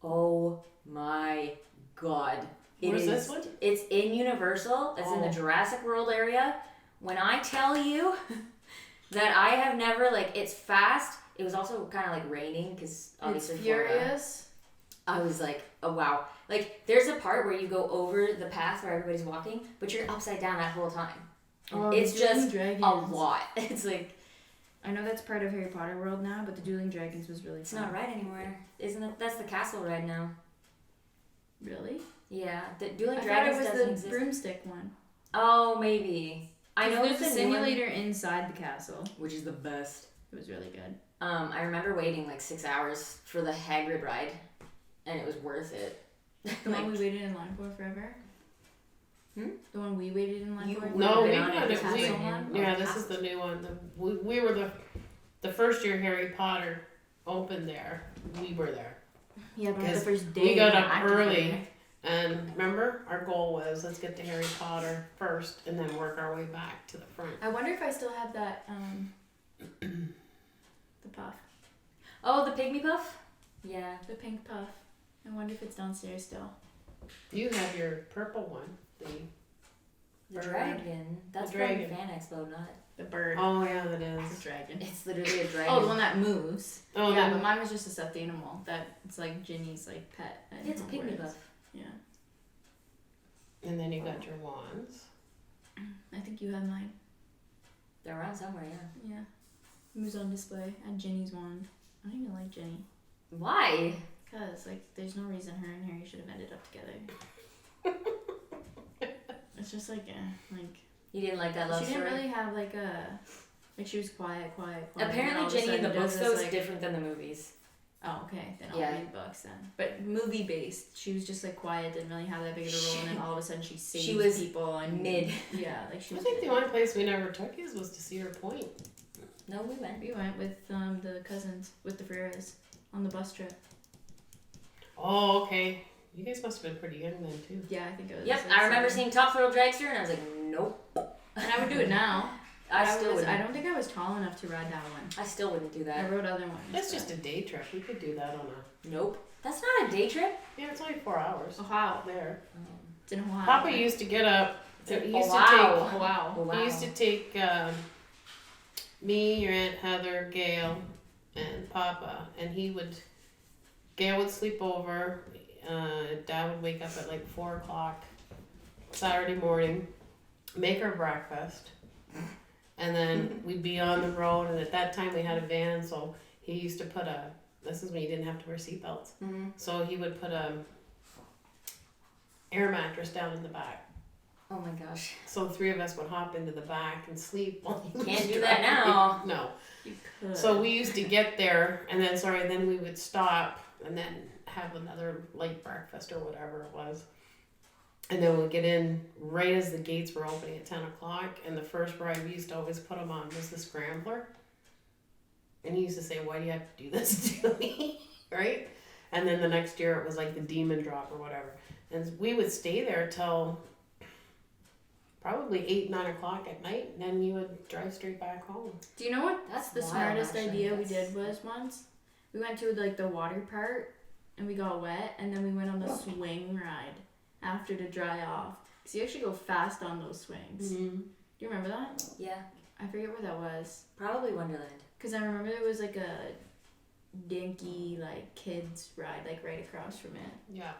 Oh my god! Where's this one? It's in Universal. It's in the Jurassic World area. When I tell you that I have never it's fast. It was also kind of like raining because obviously It's Florida. furious. I was like, oh wow. Like, there's a part where you go over the path where everybody's walking, but you're upside down that whole time. Oh, It's the Dueling just Dragons. a lot. It's like, I know that's part of Harry Potter world now, but the Dueling Dragons was really it's fun. not a ride anymore. Isn't it? That's the castle ride now. Really? Yeah. The Dueling I thought Dragons it was doesn't the exist. broomstick one. Oh, maybe. I know there's it's a a new one, simulator inside the castle. which is the best. It was really good. I remember waiting like 6 hours for the Hagrid ride, and it was worth it. The one we waited in line for forever? Hmm? The one we waited in line You- for? No, been we on it got this it. past We, one? yeah, this is the new one. We were the first year Harry Potter opened there. We were there. Yeah, but the Because first day we got we up activated early. it. And remember, our goal was let's get to Harry Potter first, and then work our way back to the front. I wonder if I still have that, the puff. Oh, the Pygmy Puff? Yeah. The pink puff. I wonder if it's downstairs still. You have your purple one. The Bird. dragon. That's The from dragon. Fan Expo, not. The bird. Oh yeah, that The is. dragon. It's literally a dragon. Oh, the one that moves. Oh yeah, then- but mine was just a stuffed animal. That it's like Ginny's like pet. I It's a don't know Pygmy where it is. Puff. Yeah, And then you got your wands. I think you have mine. They're around somewhere, yeah. Yeah, it was on display. I had Ginny's wand. I don't even like Ginny. Why? Cause like, there's no reason her and Harry should have ended up together. It's just like, like You didn't like that love she story? didn't really have like a, like she was quiet. and then all Apparently, of a Jenny in the sudden books does though this, is like, different than the movies. Oh, okay. Then Yeah. I'll read books then. But movie based, she was just like quiet, didn't really have that big of a role, and then all of a sudden she saved was people and mid. Yeah, like she I was. think the mid. only place we never took you was to Cedar Point. No, we went. We went with the cousins with the Ferreras on the bus trip. Oh, okay. You guys must have been pretty young then too. Yeah, I think it was. Yep, like I remember 7. seeing Top Thrill Dragster, and I was like, nope. And I would do it now. I But still was, wouldn't. I don't think I was tall enough to ride that one. I still wouldn't do I that. rode other ones. That's but- just a day trip. We could do that on a. Nope. That's not a day trip. Yeah, it's only 4 hours. Ohio. There. It's in Ohio. Papa used to get up. He used Oh, to wow. Oh, wow. Oh, wow. He used to take me, your Aunt Heather, Gail, and Papa, and Gail would sleep over. Dad would wake up at like 4 o'clock Saturday morning, make her breakfast, and then we'd be on the road. And at that time we had a van, so he used to put this is when you didn't have to wear seatbelts. Mm-hmm. So he would put a air mattress down in the back. Oh my gosh. So the 3 of us would hop into the back and sleep while he was Can't do that driving. now. No. You could. So we used to get there, and then we would stop, and then have another late breakfast or whatever it was. And then we'd get in right as the gates were opening at 10 o'clock, and the first ride we used to always put him on was the Scrambler. And he used to say, "Why do you have to do this to me?" Right? And then the next year it was like the Demon Drop or whatever. And we would stay there till probably 8, 9 o'clock at night, and then you would drive straight back home. Do you know what? That's the wild, smartest actually. idea we That's- did was once we went to like the water part and we got wet, and then we went on the swing ride after to dry off. Cause you actually go fast on those swings. Mm-hmm. Do you remember that? Yeah, I forget where that was. probably Wonderland. Cause I remember there was like a dinky like kids ride like right across from it, Yeah.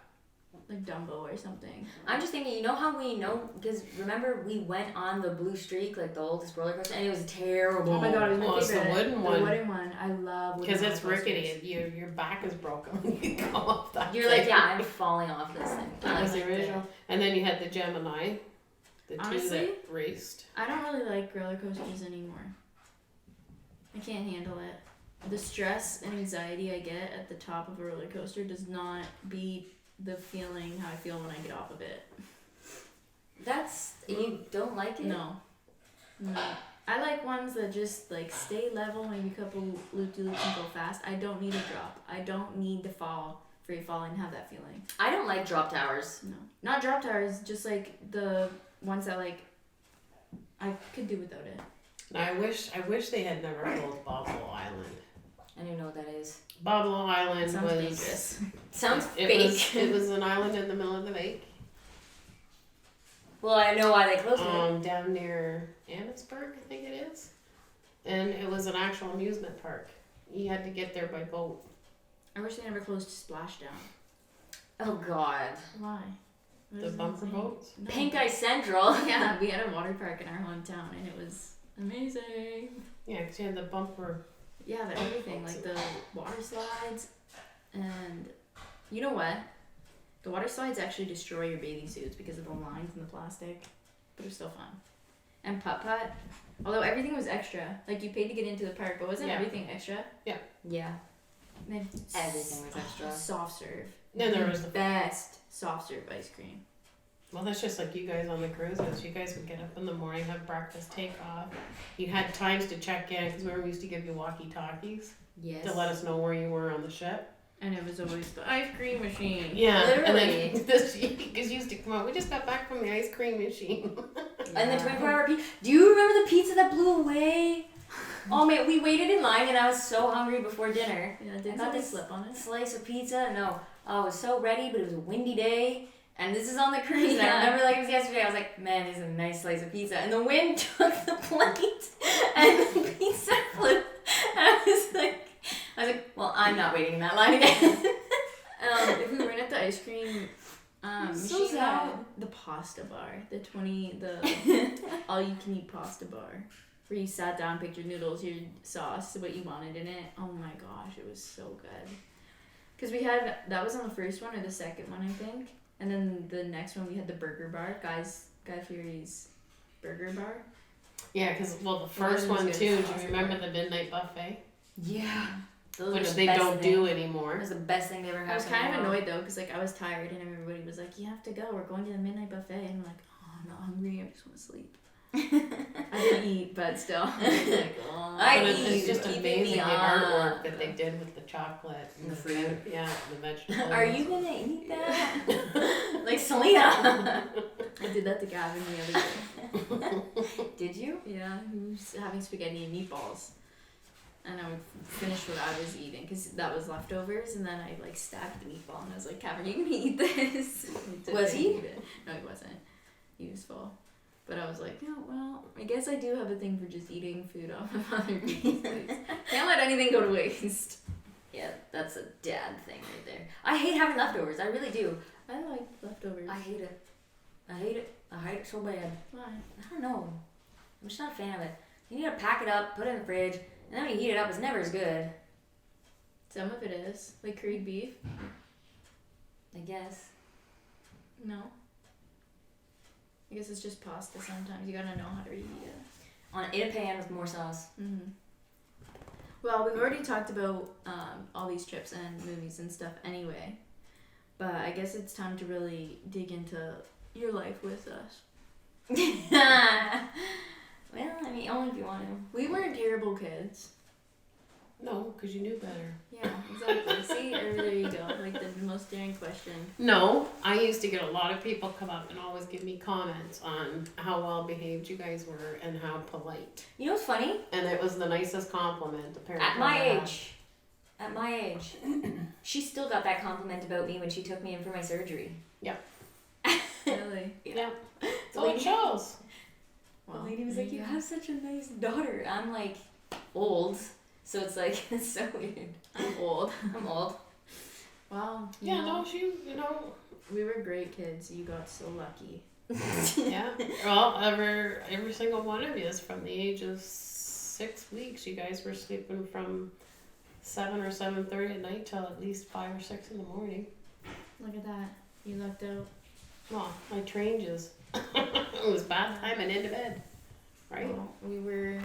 like Dumbo or something. I'm just thinking, you know how we know, because remember we went on the Blue Streak, like the oldest roller coaster, and it was terrible. Oh my god, it was my Well, it's the favorite. wooden one. The wooden one. I love wooden Because it's roller coasters. rickety. Your back is broken when you go off that You're thing. like, yeah, I'm falling off this thing. That was I the like original. And then you had the Gemini. The two Honestly, that raced. I don't really like roller coasters anymore. I can't handle it. The stress and anxiety I get at the top of a roller coaster does not beat the feeling how I feel when I get off of it. That's, you don't like it? No. I like ones that just like stay level, maybe a couple loop-de-loops and go fast. I don't need a drop. I don't need to fall, free fall and have that feeling. I don't like drop towers. No. Not drop towers, just like the ones that like I could do without it. Now I wish they had never built Bobble Island. I don't even know what that is. Bobble Island Sounds was dangerous. Sounds it fake. it was an island in the middle of the lake. Well, I know why they closed it. Down near Amherstburg, I think it is. And it was an actual amusement park. You had to get there by boat. I wish they never closed Splashdown. Oh god. Why? What The is that bumper saying? boats. No. Pink Eye Central. Yeah, we had a water park in our hometown and it was amazing. Yeah, 'cause you had the bumper. Yeah, but everything, like the water slides, and you know what? The water slides actually destroy your bathing suits because of the lines in the plastic, but they're still fun. And putt-putt, although everything was extra, like you paid to get into the park, but wasn't Yeah. everything extra? Yeah. And then Everything was extra. soft serve. Then there was the the best soft serve ice cream. well, that's just like you guys on the cruises. You guys would get up in the morning, have breakfast, take off. You had times to check in because we used to give you walkie-talkies Yes. to let us know where you were on the ship. And it was always the ice cream machine. Yeah, Literally. and then this because used to come out. We just got back from the ice cream machine. And the 24-hour pizza. Do you remember the pizza that blew away? Oh man, we waited in line and I was so hungry before dinner. Yeah, I did thought something this slip on it? Slice of pizza? No. Oh, I was so ready, but it was a windy day. And this is on the cruise. And I Yeah. remember like it was yesterday. I was like, man, this is a nice slice of pizza. And the wind took the plate and the pizza flew. And I was like, well, I'm not waiting in that line again. If we weren't at the ice cream So machine, sad. the pasta bar, the all you can eat pasta bar, where you sat down, picked your noodles, your sauce, what you wanted in it. Oh my gosh, it was so good. Cause we had that was on the first one or the second one, I think, and then the next one we had the burger bar, Guy Fieri's burger bar. Yeah, because the wasn't first as one good too. as Do you Oscar. remember the midnight buffet, Yeah. Those which were the they best don't thing. do It anymore? was the best thing they ever had. I was kind of annoyed though, cause like I was tired and everybody was like, "You have to go. We're going to the midnight buffet," and I'm like, "Oh, I'm not hungry. I just want to sleep." I didn't eat, but still. Like, oh. I But eat. it's just Keeping amazing me the up. artwork that they did with the chocolate And the fruit. Yeah, the vegetables. Are you gonna eat that? Like Selena. I did that to Gavin the other day. Did you? Yeah, he was having spaghetti and meatballs. And I would finish what I was eating because that was leftovers, and then I like stacked the meatball and I was like, "Cameron, you can eat this." Was he? No, he wasn't. He was full. But I was like, "Yeah, well, I guess I do have a thing for just eating food off of other people's plates. Can't let anything go to waste." Yeah, that's a dad thing right there. I hate having leftovers. I really do. I like leftovers. I hate it. I hate it. I hate it so bad. Why? I don't know. I'm just not a fan of it. You need to pack it up, put it in the fridge, and then when you heat it up, it's never as good. Some of it is like curried beef. I guess. No. I guess it's just pasta sometimes. You gotta know how to reheat it. In a pan with more sauce. Mm-hmm. Well, we've already talked about all these trips and movies and stuff anyway, but I guess it's time to really dig into your life with us. Well, I mean, only if you want to. We weren't terrible kids. No, because you knew better. Yeah, exactly. See, or there you go. Like the most daring question. No, I used to get a lot of people come up and always give me comments on how well behaved you guys were and how polite. You know what's funny? And it was the nicest compliment apparently. At my age, she still got that compliment about me when she took me in for my surgery. Yeah. Really? Yeah. So it shows. The lady was like, "You have such a nice daughter." I'm like, old, so it's like it's so weird. I'm old. I'm old. Wow. Yeah, no, We were great kids. You got so lucky. Yeah. Well, every single one of you is from the age of 6 weeks. You guys were sleeping from 7 or 7:30 at night till at least 5 or 6 in the morning. Look at that. You lucked out. Well, I trained you. It was bath time and into bed, right? Well, we were.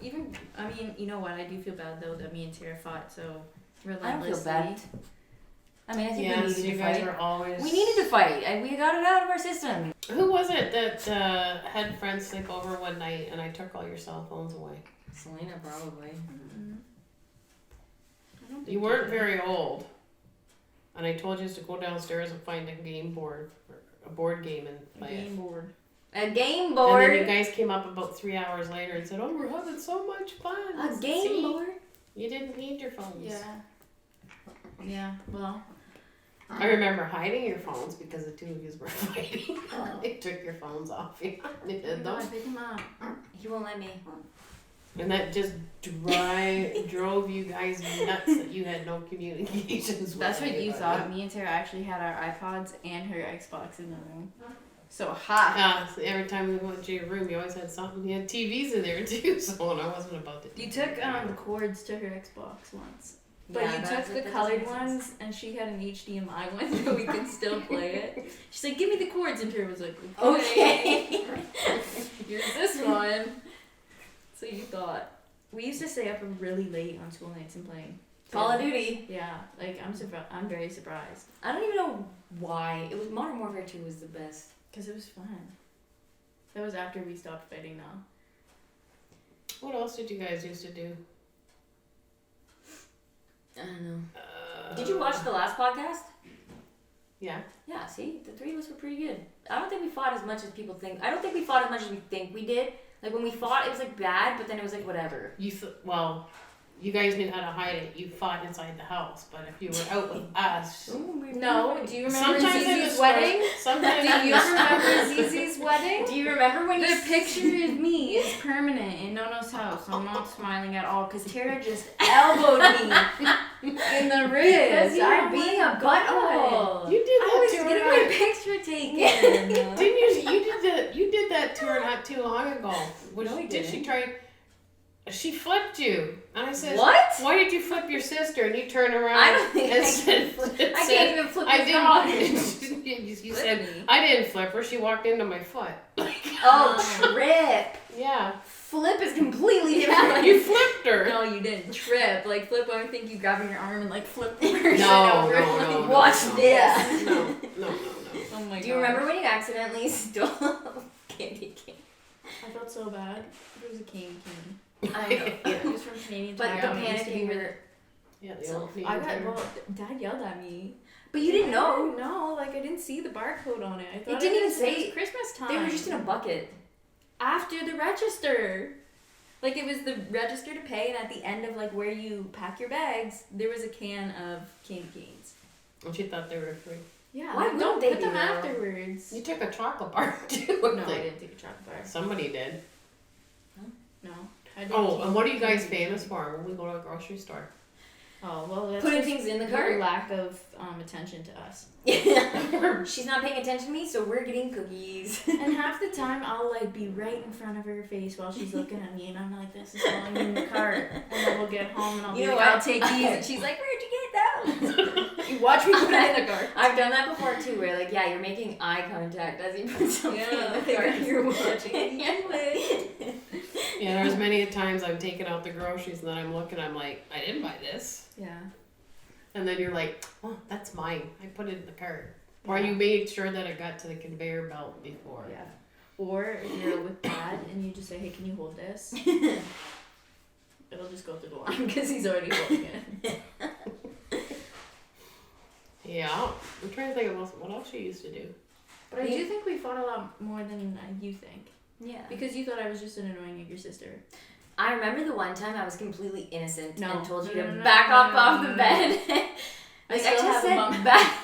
Even, I mean, you know what? I do feel bad though that me and Tara fought so relentlessly. I don't feel bad. I mean, I think we needed you to guys fight. were always. We needed to fight, and we got it out of our system. Who was it that had friends sleep over one night and I took all your cell phones away? Selena, probably. Mm-hmm. I don't think You weren't very old, and I told you to go downstairs and find a board game and play it. Game board. A game And board. then you guys came up about 3 hours later and said, "Oh, we're having so much fun." A game See? board. You didn't need your phones. Yeah. Yeah. Well. I remember hiding your phones because the two of you were fighting. They took your phones off you. They did No, I them. picked him up. He won't let me. And that just drove you guys nuts that you had no communications with That's what you anybody. thought. Me and Tara actually had our iPods and her Xbox in the room. So ha! So every time we went to your room, you always had something. You had TVs in there too, so I wasn't about to. You took the cords to her Xbox once. But Yeah, you that- took the that colored doesn't make sense. ones, and she had an HDMI one, so we could still play it. She's like, "Give me the cords," and Tara was like, Okay. Here's this one. So you thought. We used to stay up really late on school nights and playing. Call of Duty. Yeah, like I'm very surprised. I don't even know why. It was Modern Warfare 2 was the best. Cause it was fun. That was after we stopped fighting though. What else did you guys used to do? I don't know. Did you watch the last podcast? Yeah. Yeah, see? The three of us were pretty good. I don't think we fought as much as people think. I don't think we fought as much as we think we did. Like, when we fought, it was, like, bad, but then it was, like, whatever. Well, you guys knew how to hide it. You fought inside the house, but if you were out with us, No, do you remember sometimes in the Zizi's store- wedding? Sometimes Do in you the store- remember Zizi's wedding? Do you remember when The you... picture of me is permanent in Nono's house. I'm not smiling at all because Tara just elbowed me in the ribs. Because you were being a butthole. You did I that was to getting her. my picture taken. Didn't you? You did that to her not too long ago. No, I Did she didn't. try? She flipped you, and I said, What? Why did you flip your sister?" And you turned around. I don't think and I said, can flip. I said, can't even flip I this didn't. off. you Flip said me. I didn't flip her. She walked into my foot. Oh, trip. Yeah, Flip is completely different. you flipped her. No, you didn't trip. Like flip, I think you grabbing your arm and like flip the person No, over. no, no. Watch no, this. No. Oh my god. Do you remember when you accidentally stole candy cane? I felt so bad. It was a candy cane. I know. It was from Canadian But Tire. the and it used to be panicking with- were... Yeah, the So, old I got, Canadian well, Dad yelled at me. But you didn't know. No, like I didn't see the barcode on it. I thought didn't even was say- Christmas time. They were just in a bucket. After the register. Like it was the register to pay, and at the end of like where you pack your bags, there was a can of candy canes. And she thought they were free. Yeah. Why like, wouldn't don't they put be, them though? afterwards. You took a chocolate bar too. No, I didn't take a chocolate bar. Somebody did. No. I didn't Oh, take and what are you guys candy famous canes. for when we go to a grocery store? Oh well, that's Putting just things in the your cart. lack of attention to us. She's not paying attention to me, so we're getting cookies. And half the time I'll like be right in front of her face while she's looking at me, and I'm like, "This is falling in the cart." And then we'll get home, and I'll You be know like, what? "I'll take these," and she's like, "Where'd you get those?" You watch me put it in the cart. I've done that before too, where like, yeah, you're making eye contact as you put something in the cart. you're watching it. You do it. Yeah, there's many times I'm taking out the groceries and then I'm looking, I'm like, I didn't buy this. Yeah. And then you're like, oh, that's mine. I put it in the cart. Or Yeah. you made sure that it got to the conveyor belt before. Yeah. Or if you're with Dad and you just say, "Hey, can you hold this?" It'll just go through the line. because he's already holding it. Yeah. I'm trying to think of what else she used to do. But I do think we fought a lot more than you think. Yeah. Because you thought I was just an annoying younger sister. I remember the one time I was completely innocent and told you to No, back off no, the bed. I still have a bump. back.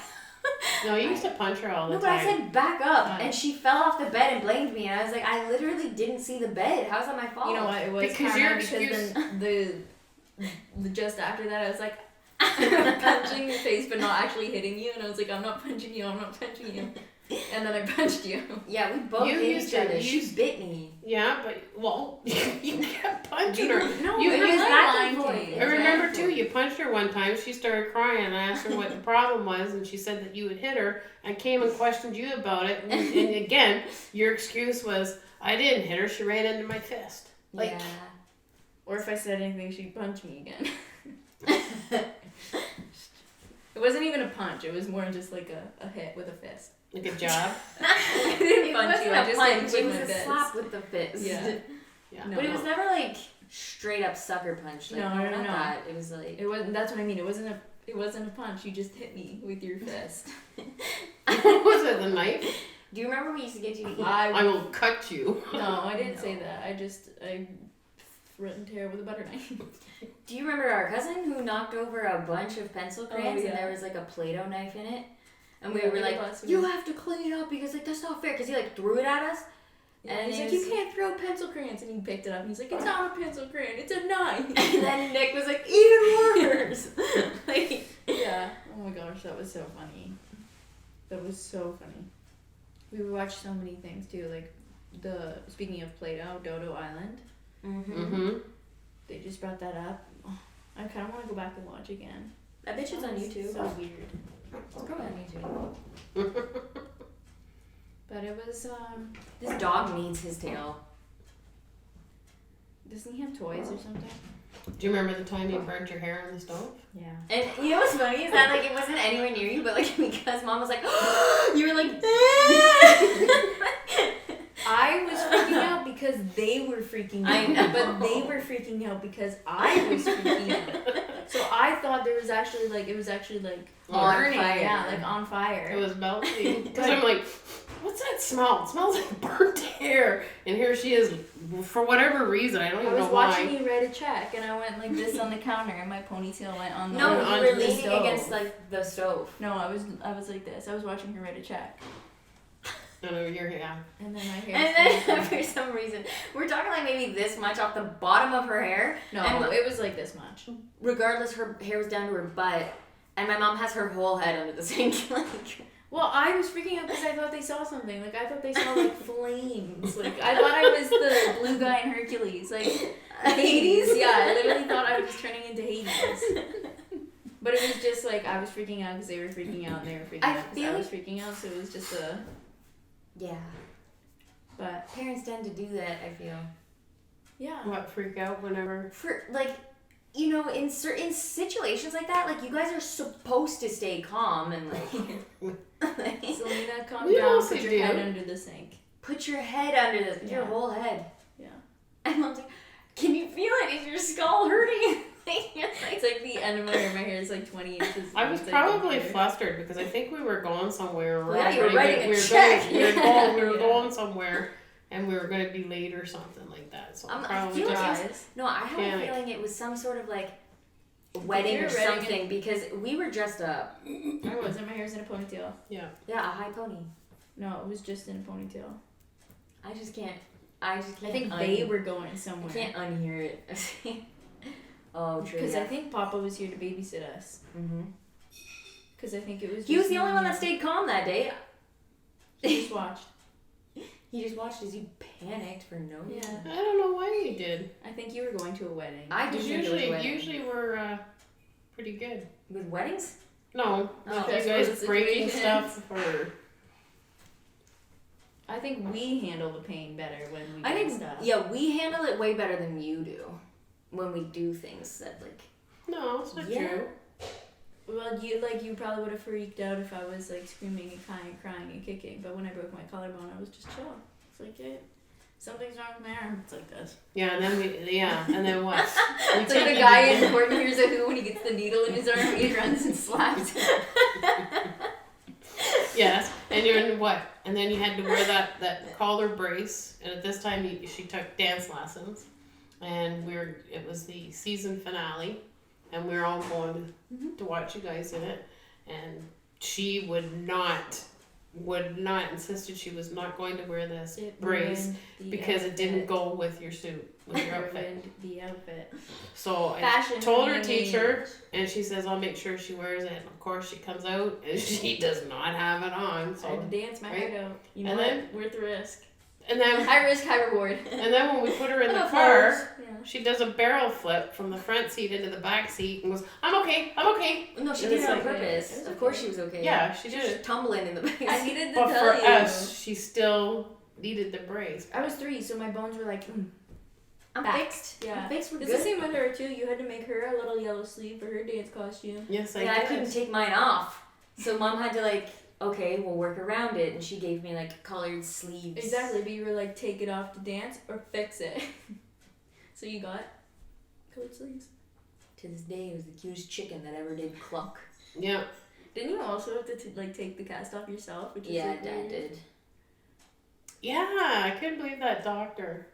No, you used to punch her all the No, time. but I said back up, Fine. and she fell off the bed and blamed me, and I was like, I literally didn't see the bed. How's that my fault? You know what? It was Because karma your because excuse- then the just after that I was like punching your face but not actually hitting you, and I was like, I'm not punching you, and then I punched you. Yeah, we both You hit used each to- other. you She used- bit me. Yeah, but, well, you kept punching her. No, You- it you was was not back lying and to forth. you. I remember too, you punched her one time, she started crying, and I asked her what the problem was, and she said that you had hit her. I came and questioned you about it, and again, your excuse was, I didn't hit her, she ran into my fist. Like, Yeah. Or if I said anything, she'd punch me again. It wasn't even a punch, it was more just like a hit with a fist. like a job. I didn't It punch wasn't you, a I just punch, hit you it was with a my fist. slap with the fist. Yeah. Yeah. No. But it was never like straight up sucker punch. Like, No, not no. that. It was like. It wasn't. That's what I mean. It wasn't a punch. You just hit me with your fist. What was it, the knife? Do you remember we used to get you to eat? I will cut you. No, I didn't No. say that. I threatened her with a butter knife. Do you remember our cousin who knocked over a bunch of pencil crayons yeah. and there was like a Play-Doh knife in it? And Yeah, we were like, possibly. you have to clean it up because like that's not fair. Because he like threw it at us. And And he's it like, was- you can't throw pencil crayons. And he picked it up. And he's like, it's not a pencil crayon. It's a knife. And then Nick was like, even worse. Like, Yeah. Oh my gosh, that was so funny. That was so funny. We watched so many things too. Like speaking of Play-Doh, Dodo Island. Mm-hmm. They just brought that up. Oh, I kind of want to go back and watch again. I bet you it's on It's YouTube. So weird. It's probably on YouTube. But it was This dog needs his tail. doesn't he have toys or something? Do you remember the time you burnt your hair on the stove? Yeah. And you know what's funny is that like it wasn't anywhere near you, but like because mom was like, you were like, I was freaking out because they were freaking out. I know. But they were freaking out because I was freaking out. So I thought it was actually like On burning. fire. Yeah, like on fire. It was melting. Because I'm like, what's that smell? It smells like burnt hair. And here she is, for whatever reason, I don't I even was know watching why. you write a check, and I went like this on the counter, and my ponytail went on the no, on you were the leaning stove. against like the stove. No, I was like this. I was watching her write a check, No, your hair. and then my hair. And started then for some reason, we're talking like maybe this much off the bottom of her hair. no, and it was like this much. regardless, her hair was down to her butt, and my mom has her whole head under the sink. Like, Well, I was freaking out because I thought they saw something. Like, I thought they saw, like, flames. Like, I thought I was the blue guy in Hercules. Like, Hades. Yeah, I literally thought I was turning into Hades. But it was just, like, I was freaking out because they were freaking out, and they were freaking I out because feel I was freaking out. So it was just a... yeah, But, parents tend to do that. I feel yeah. What, freak out whenever? for like, you know, in certain situations like that, like you guys are supposed to stay calm and like, Selena, calm We down. mostly Put your do. head under the sink. put your head under this, your Yeah. whole head. Yeah. And mom's like, can you feel it? Is your skull hurting? It's like the end of my hair. My hair is like 20 inches. I was It's like probably up there. flustered because I think we were going somewhere. Well, yeah, you were writing a we were check. Going, we were going, we were Yeah. going somewhere, and we were going to be late or something like that. So I probably feel like just, it was, no, I have Panic. a feeling it was some sort of like wedding you're or wedding something because we were dressed up. I wasn't. My hair's in a ponytail. yeah. Yeah, a high pony. No, it was just in a ponytail. I just can't. I think they were going I somewhere. can't unhear it. Oh, true. Because Yeah. I think Papa was here to babysit us. Mm-hmm. Because I think it was. He was just the only me one and that stayed calm that day. He just watched. He just watched as you panicked for no reason. Yeah. I don't know why you did. I think you were going to a wedding. I do Because think it was a wedding. usually we're pretty good. With weddings? No, Oh. you That's guys for the breaking situations. stuff or I think we handle the pain better when we I do think stuff. yeah, we handle it way better than you do when we do things that like no, it's not Yeah. true. Well, you probably would have freaked out if I was like screaming and crying and kicking. But when I broke my collarbone, I was just chill. It's like, yeah, something's wrong with my arm. It's like this. Yeah, and then what? It's like the guy in Court Hears a Who when he gets the needle in his arm, he runs and slaps. Yes, and you're in what? And then you had to wear that collar brace, and at this time she took dance lessons, and it was the season finale, and we were all going to watch you guys in it, and she insisted she was not going to wear this brace because it didn't go with your suit, with your outfit. The outfit. So I told her teacher, and she says, I'll make sure she wears it. And of course, she comes out, and she does not have it on. So I had to dance my heart out. You know and what? then, worth the risk. And then high risk, high reward. And then when we put her in the car, she does a barrel flip from the front seat into the back seat and goes, I'm okay. No, she did it on purpose. Of course she was okay. Yeah, she did She it. was tumbling in the back. I needed to But tell for you. us, she still needed the brace. I was 3, so my bones were like, I'm back. fixed. Yeah. I'm fixed. We're It's good. the same with her too. You had to make her a little yellow sleeve for her dance costume. Yes, I Yeah, did. I couldn't take mine off. So mom had to okay, we'll work around it, and she gave me colored sleeves. Exactly, but you were like, take it off to dance or fix it. So you got colored sleeves. To this day, it was the cutest chicken that ever did cluck. Yeah. Didn't you also have to take the cast off yourself? Which is Yeah, like Dad weird? did. Yeah, I couldn't believe that doctor.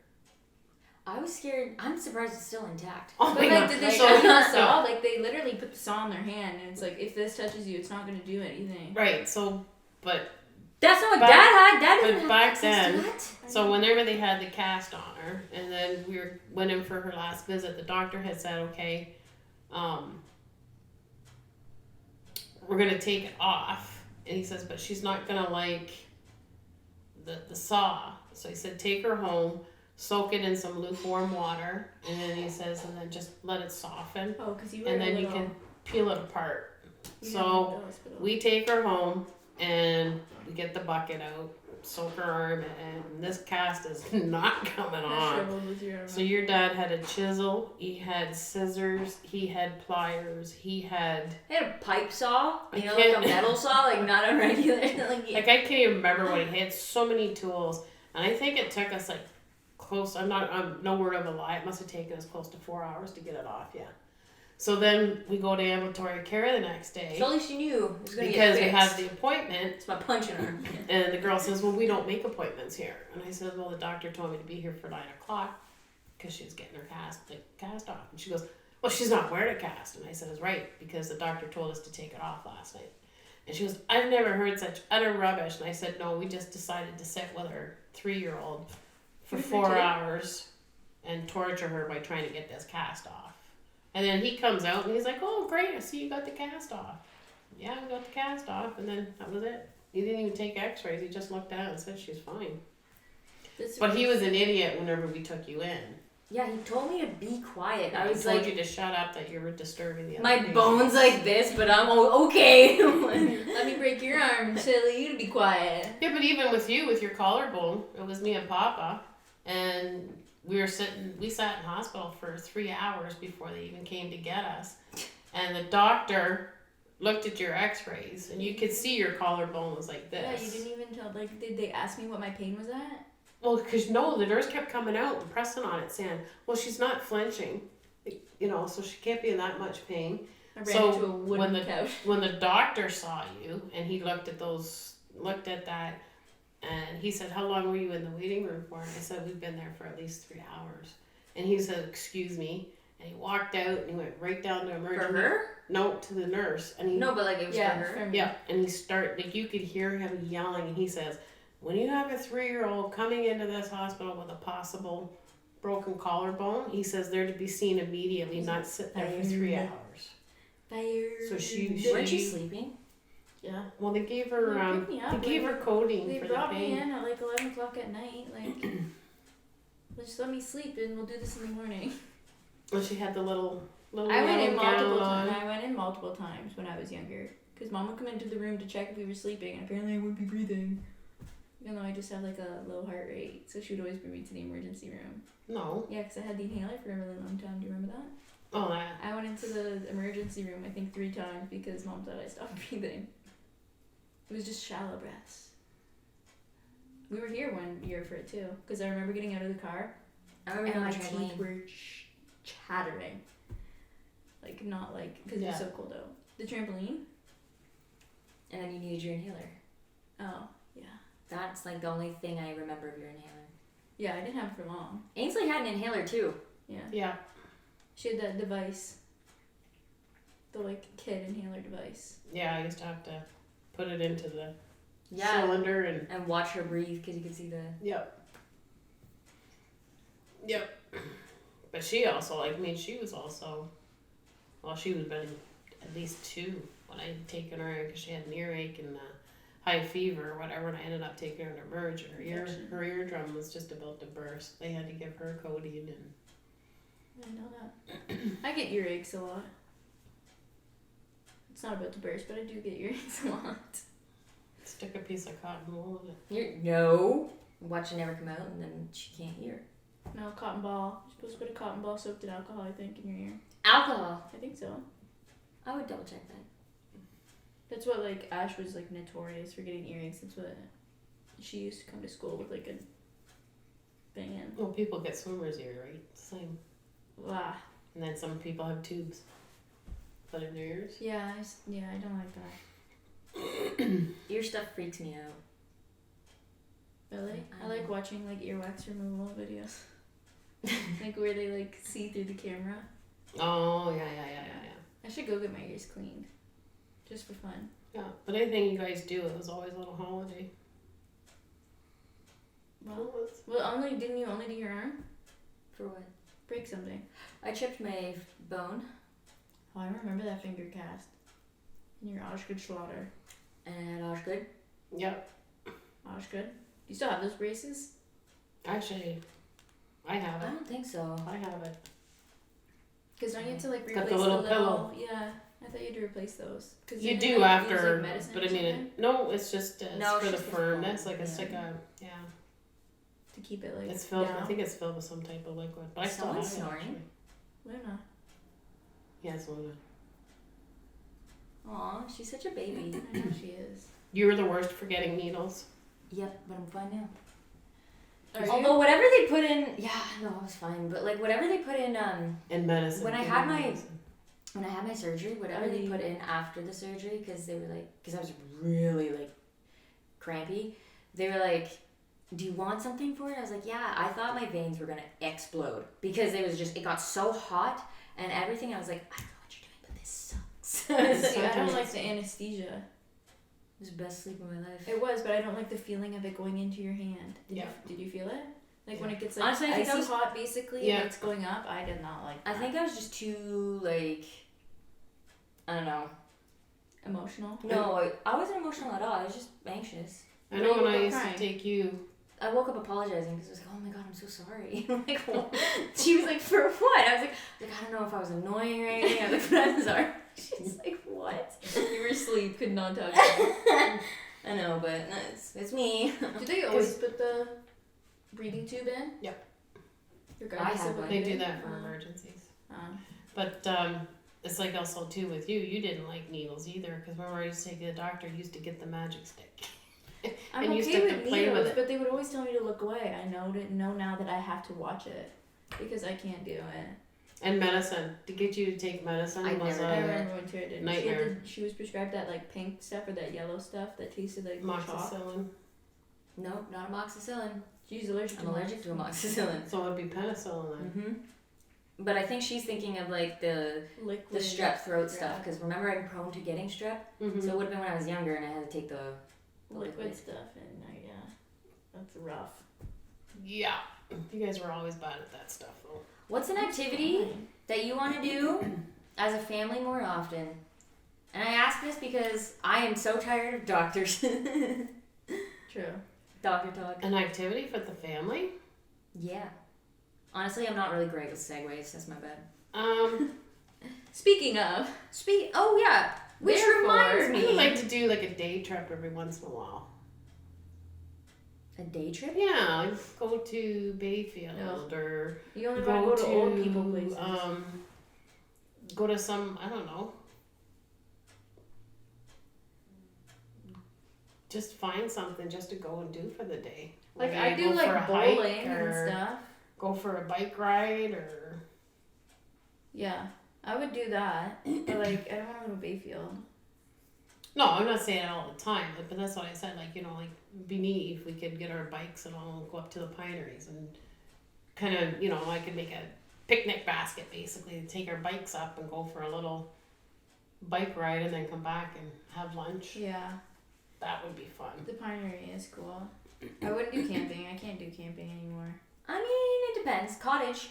I was scared. I'm surprised it's still intact. Oh But my God. did they So- show you the saw? Like they literally put the saw in their hand, and it's like if this touches you, it's not gonna do anything. Right, so, but That's not what Back- Dad had. Dad but didn't have back access then- to that. So whenever they had the cast on her, and then went in for her last visit, the doctor had said, okay, we're gonna take it off, and he says, but she's not gonna like the saw. So he said, take her home, soak it in some lukewarm water, and then he says, and then just let it soften, Oh, because you were and a then you little- can peel it apart. you So didn't like the hospital. we take her home, and we get the bucket out, soak her arm, and this cast is not coming How on. shriveled was your arm? So your dad had a chisel, he had scissors, he had pliers, he had They had a pipe saw, I like a can't- metal saw, not a regular. like I can't even remember what he had. So many tools, and I think it took us close. I'm no word of a lie. It must have taken us close to 4 hours to get it off. Yeah. So then we go to ambulatory care the next day So at least you knew it was going to because get we fixed. have the appointment. It's my punching arm. And the girl says, well, we don't make appointments here. And I said, well, the doctor told me to be here for 9 o'clock because she was getting her cast off. And she goes, well, she's not wearing a cast. And I said, it's right, because the doctor told us to take it off last night. And she goes, I've never heard such utter rubbish. And I said, no, we just decided to sit with her 3-year-old for 4 hours and torture her by trying to get this cast off. And then he comes out and he's like, oh, great, I see you got the cast off. Yeah, I got the cast off, and then that was it. He didn't even take x-rays. He just looked at it and said she's fine. But he was an idiot whenever we took you in. Yeah, he told me to be quiet. I He was told like, you to shut up, that you were disturbing the other my patient. bone's like this, but I'm okay. Let me break your arm and tell you to be quiet. Yeah, but even with you, with your collarbone, it was me and Papa, and we sat in hospital for 3 hours before they even came to get us. And the doctor looked at your x-rays, and you could see your collarbone was like this. Yeah, you didn't even tell. Like, did they ask me what my pain was at? Well, because no, the nurse kept coming out and pressing on it, saying, well, she's not flinching, so she can't be in that much pain. I ran So, into a wooden couch. When the doctor saw you, and he looked at that, and he said, how long were you in the waiting room for? And I said, we've been there for at least 3 hours. And he said, excuse me. And he walked out, and he went right down to emergency. For her? No, to the nurse. And he, No, but it was for her. me. yeah, and he you could hear him yelling, and he says, when you have a 3-year-old coming into this hospital with a possible broken collarbone, he says they're to be seen immediately, not sit there for 3 hours. Fire. So Weren't you sleeping? Yeah. Well, they gave her They picked me up, they gave her codeine They for the brought me pain. in at 11 o'clock at night. Just let me sleep and we'll do this in the morning. Well, she had the little I went in yellow gown multiple on. times. I went in multiple times when I was younger. Because Mom would come into the room to check if we were sleeping, and apparently I wouldn't be breathing. Even though I just had a low heart rate, so she would always bring me to the emergency room. No. Yeah, because I had the inhaler for a really long time. Do you remember that? Oh, that. I went into the emergency room, I think 3 times, because Mom thought I stopped breathing. It was just shallow breaths. We were here one year for it too, because I remember getting out of the car I remember and on my the teeth trampoline. were chattering. Like, not like, because it was so cold out. The trampoline? And then you needed your inhaler. Oh, yeah. That's like the only thing I remember of your inhaler. Yeah, I didn't have it for long. Ainsley had an inhaler too. Yeah. Yeah. She had that device. The, like, kid inhaler device. Yeah, I used to have to put it into the Yeah. cylinder and. And watch her breathe because you could see the. Yep. Yep. But she also, like, I mean, she was also. Well, she would have been at least 2 when I had taken her because she had an earache and high fever or whatever, and I ended up taking her to Merge, and her eardrum was just about to burst. They had to give her codeine and. I know that. I get earaches a lot. It's not about to burst, but I do get earaches a lot. Stick a piece of cotton wool in it. No. Watch it never come out, and then she can't hear. No, cotton ball. You're supposed to put a cotton ball soaked in alcohol, I think, in your ear. Alcohol. I think so. I would double check that. That's what, like, Ash was, like, notorious for getting earrings. That's what she used to come to school with, like, a thing in. Well, people get swimmer's ear, right? Same. Wow. And then some people have tubes put in their ears. Yeah, I don't like that. Ear stuff freaks me out. Really? I like watching, like, earwax removal videos. Like, where they, like, see through the camera. Oh, yeah. I should go get my ears cleaned. Just for fun. Yeah, but anything you guys do, it was always a little holiday. Well, didn't you only do your arm? For what? Break something. I chipped my bone. Oh, I remember that finger cast. In your Osgood-Schlatter. And Osgood. Yep. Osgood? Do you still have those braces? Actually, I have I it. don't think so. I have it. Because don't you have to, like, Got replace the little pillow. Yeah, I thought you had to replace those. Cause You didn't do they, like, after, use, like, medicine but or I mean, something no, it's just it's No, for it's the just the firmness. foam, Like it's yeah. like a to keep it, like, It's filled. down. I think it's filled with some type of liquid. But I still have Someone's it. snoring. Actually. Luna. Yeah, it's Luna. Aw, she's such a baby. I know she is. You were the worst for getting needles. Yep, but I'm fine now. Are Although whatever they put in, yeah, no, I was fine. But like whatever they put in, And medicine. When I giving had my- medicine. when I had my surgery, whatever Are they they- put in after the surgery, because they were like, because I was really like crampy, they were like, do you want something for it? I was like, yeah. I thought my veins were gonna explode because it got so hot and everything. I was like, I don't know what you're doing, but this sucks. See, I don't Sometimes like the anesthesia. It was the best sleep of my life. It was, but I don't like the feeling of it going into your hand. Yeah. Did you feel it? Like when it gets like Honestly, I think icy I was- hot, basically, Yeah. and it's going up. I did not like I that. think I was just too like, I don't know. Emotional. No, I wasn't emotional at all. I was just anxious. I know when I you used crying? to take you. I woke up apologizing because I was like, oh my god, I'm so sorry. I'm like, what? She was like, for what? I was like, I don't know if I was annoying or anything. I was like, but I'm sorry. She's like, what? You were asleep, could not talk. I know, but no, it's me. Do they always put the breathing tube in? Yep. Regardless I have of what one. They you do that for Oh. emergencies. Oh. But it's like also too with you. You didn't like needles either because remember I used to take you to the doctor. You used to get the magic stick. I'm And you okay used to have with to play with needles, it. but they would always tell me to look away. I know now that I have to watch it because I can't do it. And medicine to get you to take medicine I was never I did. remember when Tara did. Nightmare. She was prescribed that like pink stuff or that yellow stuff that tasted like chalk. amoxicillin. Nope, not amoxicillin. She's allergic to I'm allergic to amoxicillin. So it would be penicillin then. Mm-hmm. But I think she's thinking of like the liquid. strep throat stuff Yeah. because remember I'm prone to getting strep, Mm-hmm. so it would have been when I was younger and I had to take the liquid stuff, and that's rough. Yeah. You guys were always bad at that stuff though. What's an activity that you want to do as a family more often? And I ask this because I am so tired of doctors. True. Doctor talk. An activity for the family? Yeah. Honestly, I'm not really great with segues. That's my bad. Speaking of, Oh yeah. Which Therefore, reminds I me. would like to do like a day trip every once in a while. A day trip? Yeah, like go to Bayfield Ugh. or you only want to go to old people places. Go to some, I don't know. Just find something just to go and do for the day. Like Whether I you do go for a like hike bowling and or stuff. go for a bike ride or Yeah, I would do that. But like I don't want to go to Bayfield. no, I'm not saying it all the time, but that's what I said. Like, like be neat if we could get our bikes and all go up to the pineries and kind of, I could make a picnic basket basically to take our bikes up and go for a little bike ride and then come back and have lunch. Yeah, That would be fun. the Pinery is cool. I wouldn't do camping. I can't do camping anymore. I mean, it depends. Cottage.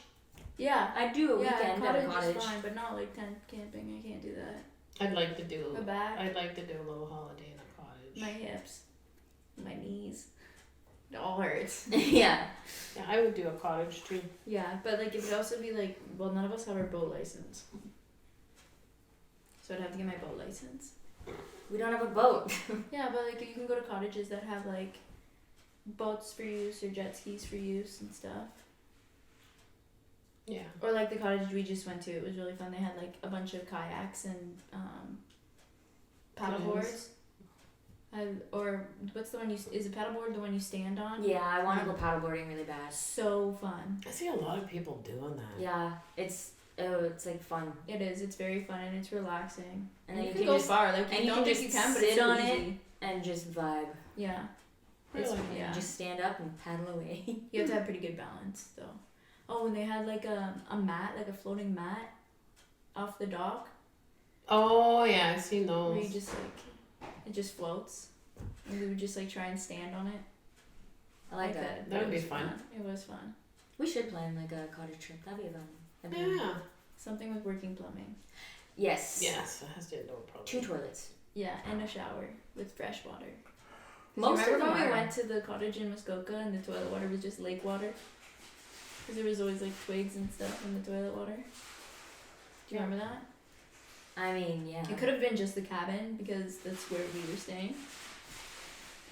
Yeah, I'd do a weekend at a cottage cottage. is fine, but not like tent camping. I can't do that. I'd like to do My back, I'd like to do a little holiday in a cottage. my hips, my knees. It all hurts. Yeah. Yeah, I would do a cottage too. Yeah, but like it would also be like, well, none of us have our boat license, so I'd have to get my boat license. We don't have a boat. Yeah, but like you can go to cottages that have like boats for use or jet skis for use and stuff. Yeah. Or like the cottage we just went to, it was really fun. They had like a bunch of kayaks and paddle Canoes. boards. Or what's the one is a paddleboard the one you stand on? Yeah, I want to go paddleboarding really bad. So fun. I see a lot of people doing that. Yeah, it's like fun. It is. It's very fun and it's relaxing. And then you you can can go just far. Like and you you don't can think just you can, but sit it's so on it. easy. and just vibe. Yeah. Really? It's, And yeah. just stand up and paddle away. You have to have pretty good balance though. Oh, and they had like a mat, like a floating mat off the dock Oh yeah, I've seen where you those. just like, it just floats. And we would just like try and stand on it. I like that. That would It be was fun. It was fun. We should plan like a cottage trip. That'd be fun. That'd be fun. Yeah. Something with working plumbing. Yes. Yes, it has to no problem. 2 toilets. Yeah, and a shower with fresh water. Most Do of you them remember when we are. went to the cottage in Muskoka and the toilet water was just lake water? Because there was always like twigs and stuff in the toilet water. Do you remember that? I mean, yeah. It could have been just the cabin because that's where we were staying.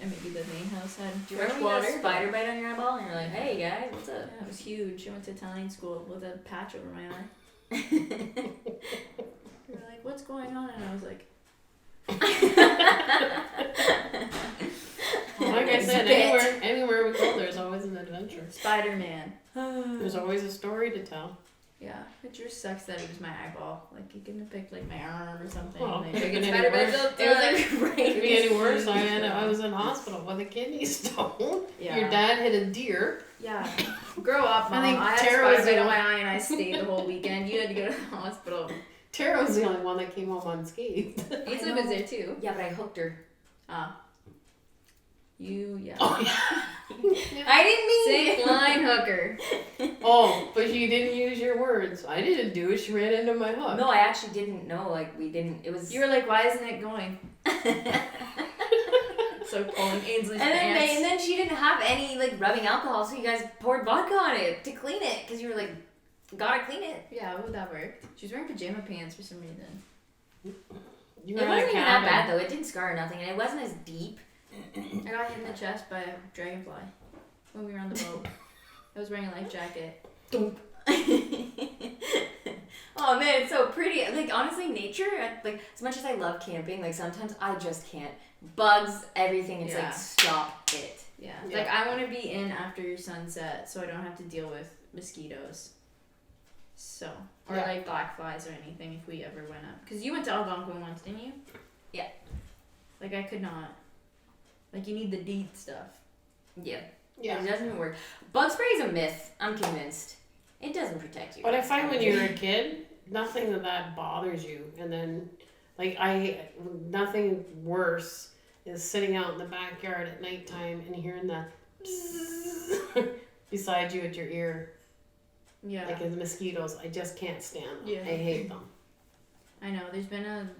And maybe the main house had Do you fresh remember water. you got a spider bite on your eyeball and you're like, hey guys, what's up? Yeah, it was huge. I went to Italian school with a patch over my eye. They were like, what's going on? And I was like, Like I said, anywhere we go, there's always an adventure. Spider-Man. There's always a story to tell. Yeah, it just sucks that it was my eyeball. Like, you couldn't have picked, like, my arm or something. Well, Like, it I get could be spider bites worse. all the It was time. like It could be any worse. Yeah. I was in hospital with a kidney stone. Yeah. Your dad hit a deer. Yeah. Grow up, Mom. I think I had Tara a was spider bite the on one- my eye and I stayed the whole weekend. You had to go to the hospital. Tara was the only one that came home unscathed. Ainsley was there too. Yeah, but I hooked her. Ah. Yeah. Oh yeah. I didn't mean Safe line hooker. Oh, but you didn't use your words. I didn't do it. She ran into my hook. No, I actually didn't know. Like, we didn't. It was. You were like, why isn't it going? So pulling Ainsley's And pants. then she didn't have any like rubbing alcohol, so you guys poured vodka on it to clean it because you were like, gotta clean it. Yeah, would that work? She was wearing pajama pants for some reason. You It were in a wasn't even that cabin. bad though. It didn't scar or nothing, and it wasn't as deep. I got hit in the chest by a dragonfly when we were on the boat. I was wearing a life jacket. Oh man, it's so pretty. Like honestly, nature. Like as much as I love camping, like sometimes I just can't. Bugs, everything. It's Yeah. like stop it. Yeah. Yeah. Like I want to be in after sunset so I don't have to deal with mosquitoes. So, or Yeah. like black flies or anything if we ever went up. Because you went to Algonquin once, didn't you? Yeah. Like I could not. Like you need the deed stuff. Yeah. Yeah. It doesn't even work. Bug spray is a myth. I'm convinced. It doesn't protect you. But I find when you're a kid, nothing of that bothers you. And then, like, nothing worse is sitting out in the backyard at nighttime and hearing the bzzz beside you at your ear. Yeah. Like the mosquitoes, I just can't stand them. Yeah. I hate them. I know. There's been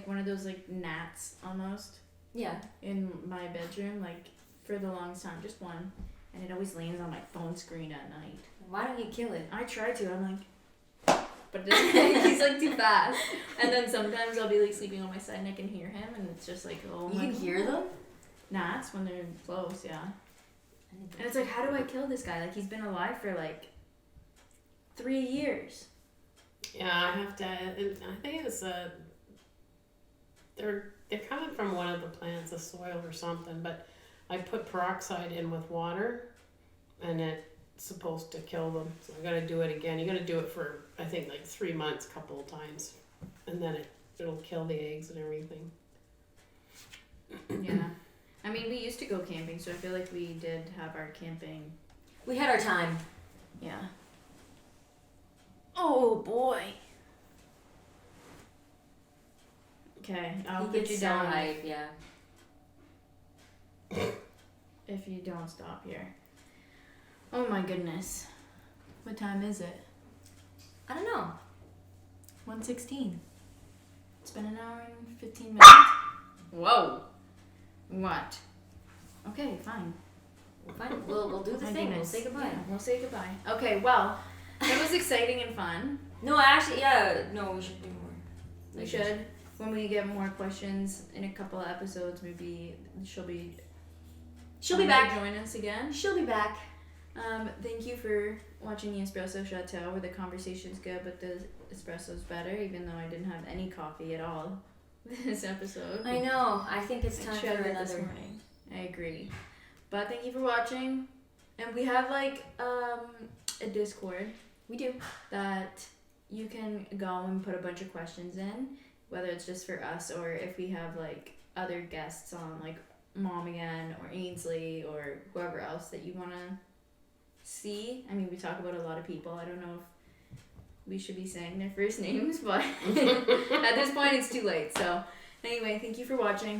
one of those like gnats almost Yeah. in my bedroom, like for the longest time, just one. And it always lands on my phone screen at night. Why don't you kill it? I try to. I'm like, but he's like too fast. And then sometimes I'll be like sleeping on my side and I can hear him, and it's just like, oh You my. can hear them. Gnats when they're close, yeah. And it's like, how do I kill this guy? Like he's been alive for like 3 years. Yeah, I have to. And I think it's they're coming from one of the plants, the soil or something. But I put peroxide in with water, and it's supposed to kill them. So I gotta do it again. You gotta do it for, I think, like 3 months, couple of times, and then it'll kill the eggs and everything. Yeah. I mean, we used to go camping, so I feel like we did have our camping. We had our time. Yeah. Oh boy. Okay, I'll He put gets you so down hype, yeah. if you don't stop here. Oh my goodness. What time is it? I don't know. 1:16. It's been an hour and 15 minutes. Whoa. What? Okay, fine. Fine. We'll do the My thing. We'll goodness. say goodbye. Yeah, we'll say goodbye. Okay, well, it was exciting and fun. No, actually, yeah. No, we should do more. We should. When we get more questions in a couple of episodes, maybe she'll be back. Join us again. She'll be back. Thank you for watching the Espresso Chateau, where the conversation's good, but the espresso's better, even though I didn't have any coffee at all this episode. I know. I think it's time I for tried it this another. morning. I agree. But thank you for watching. And we have like a Discord We do. that you can go and put a bunch of questions in, whether it's just for us or if we have like other guests on, like Mom again or Ainsley or whoever else that you want to see. I mean, we talk about a lot of people. I don't know if we should be saying their first names, but at this point it's too late. So anyway, thank you for watching.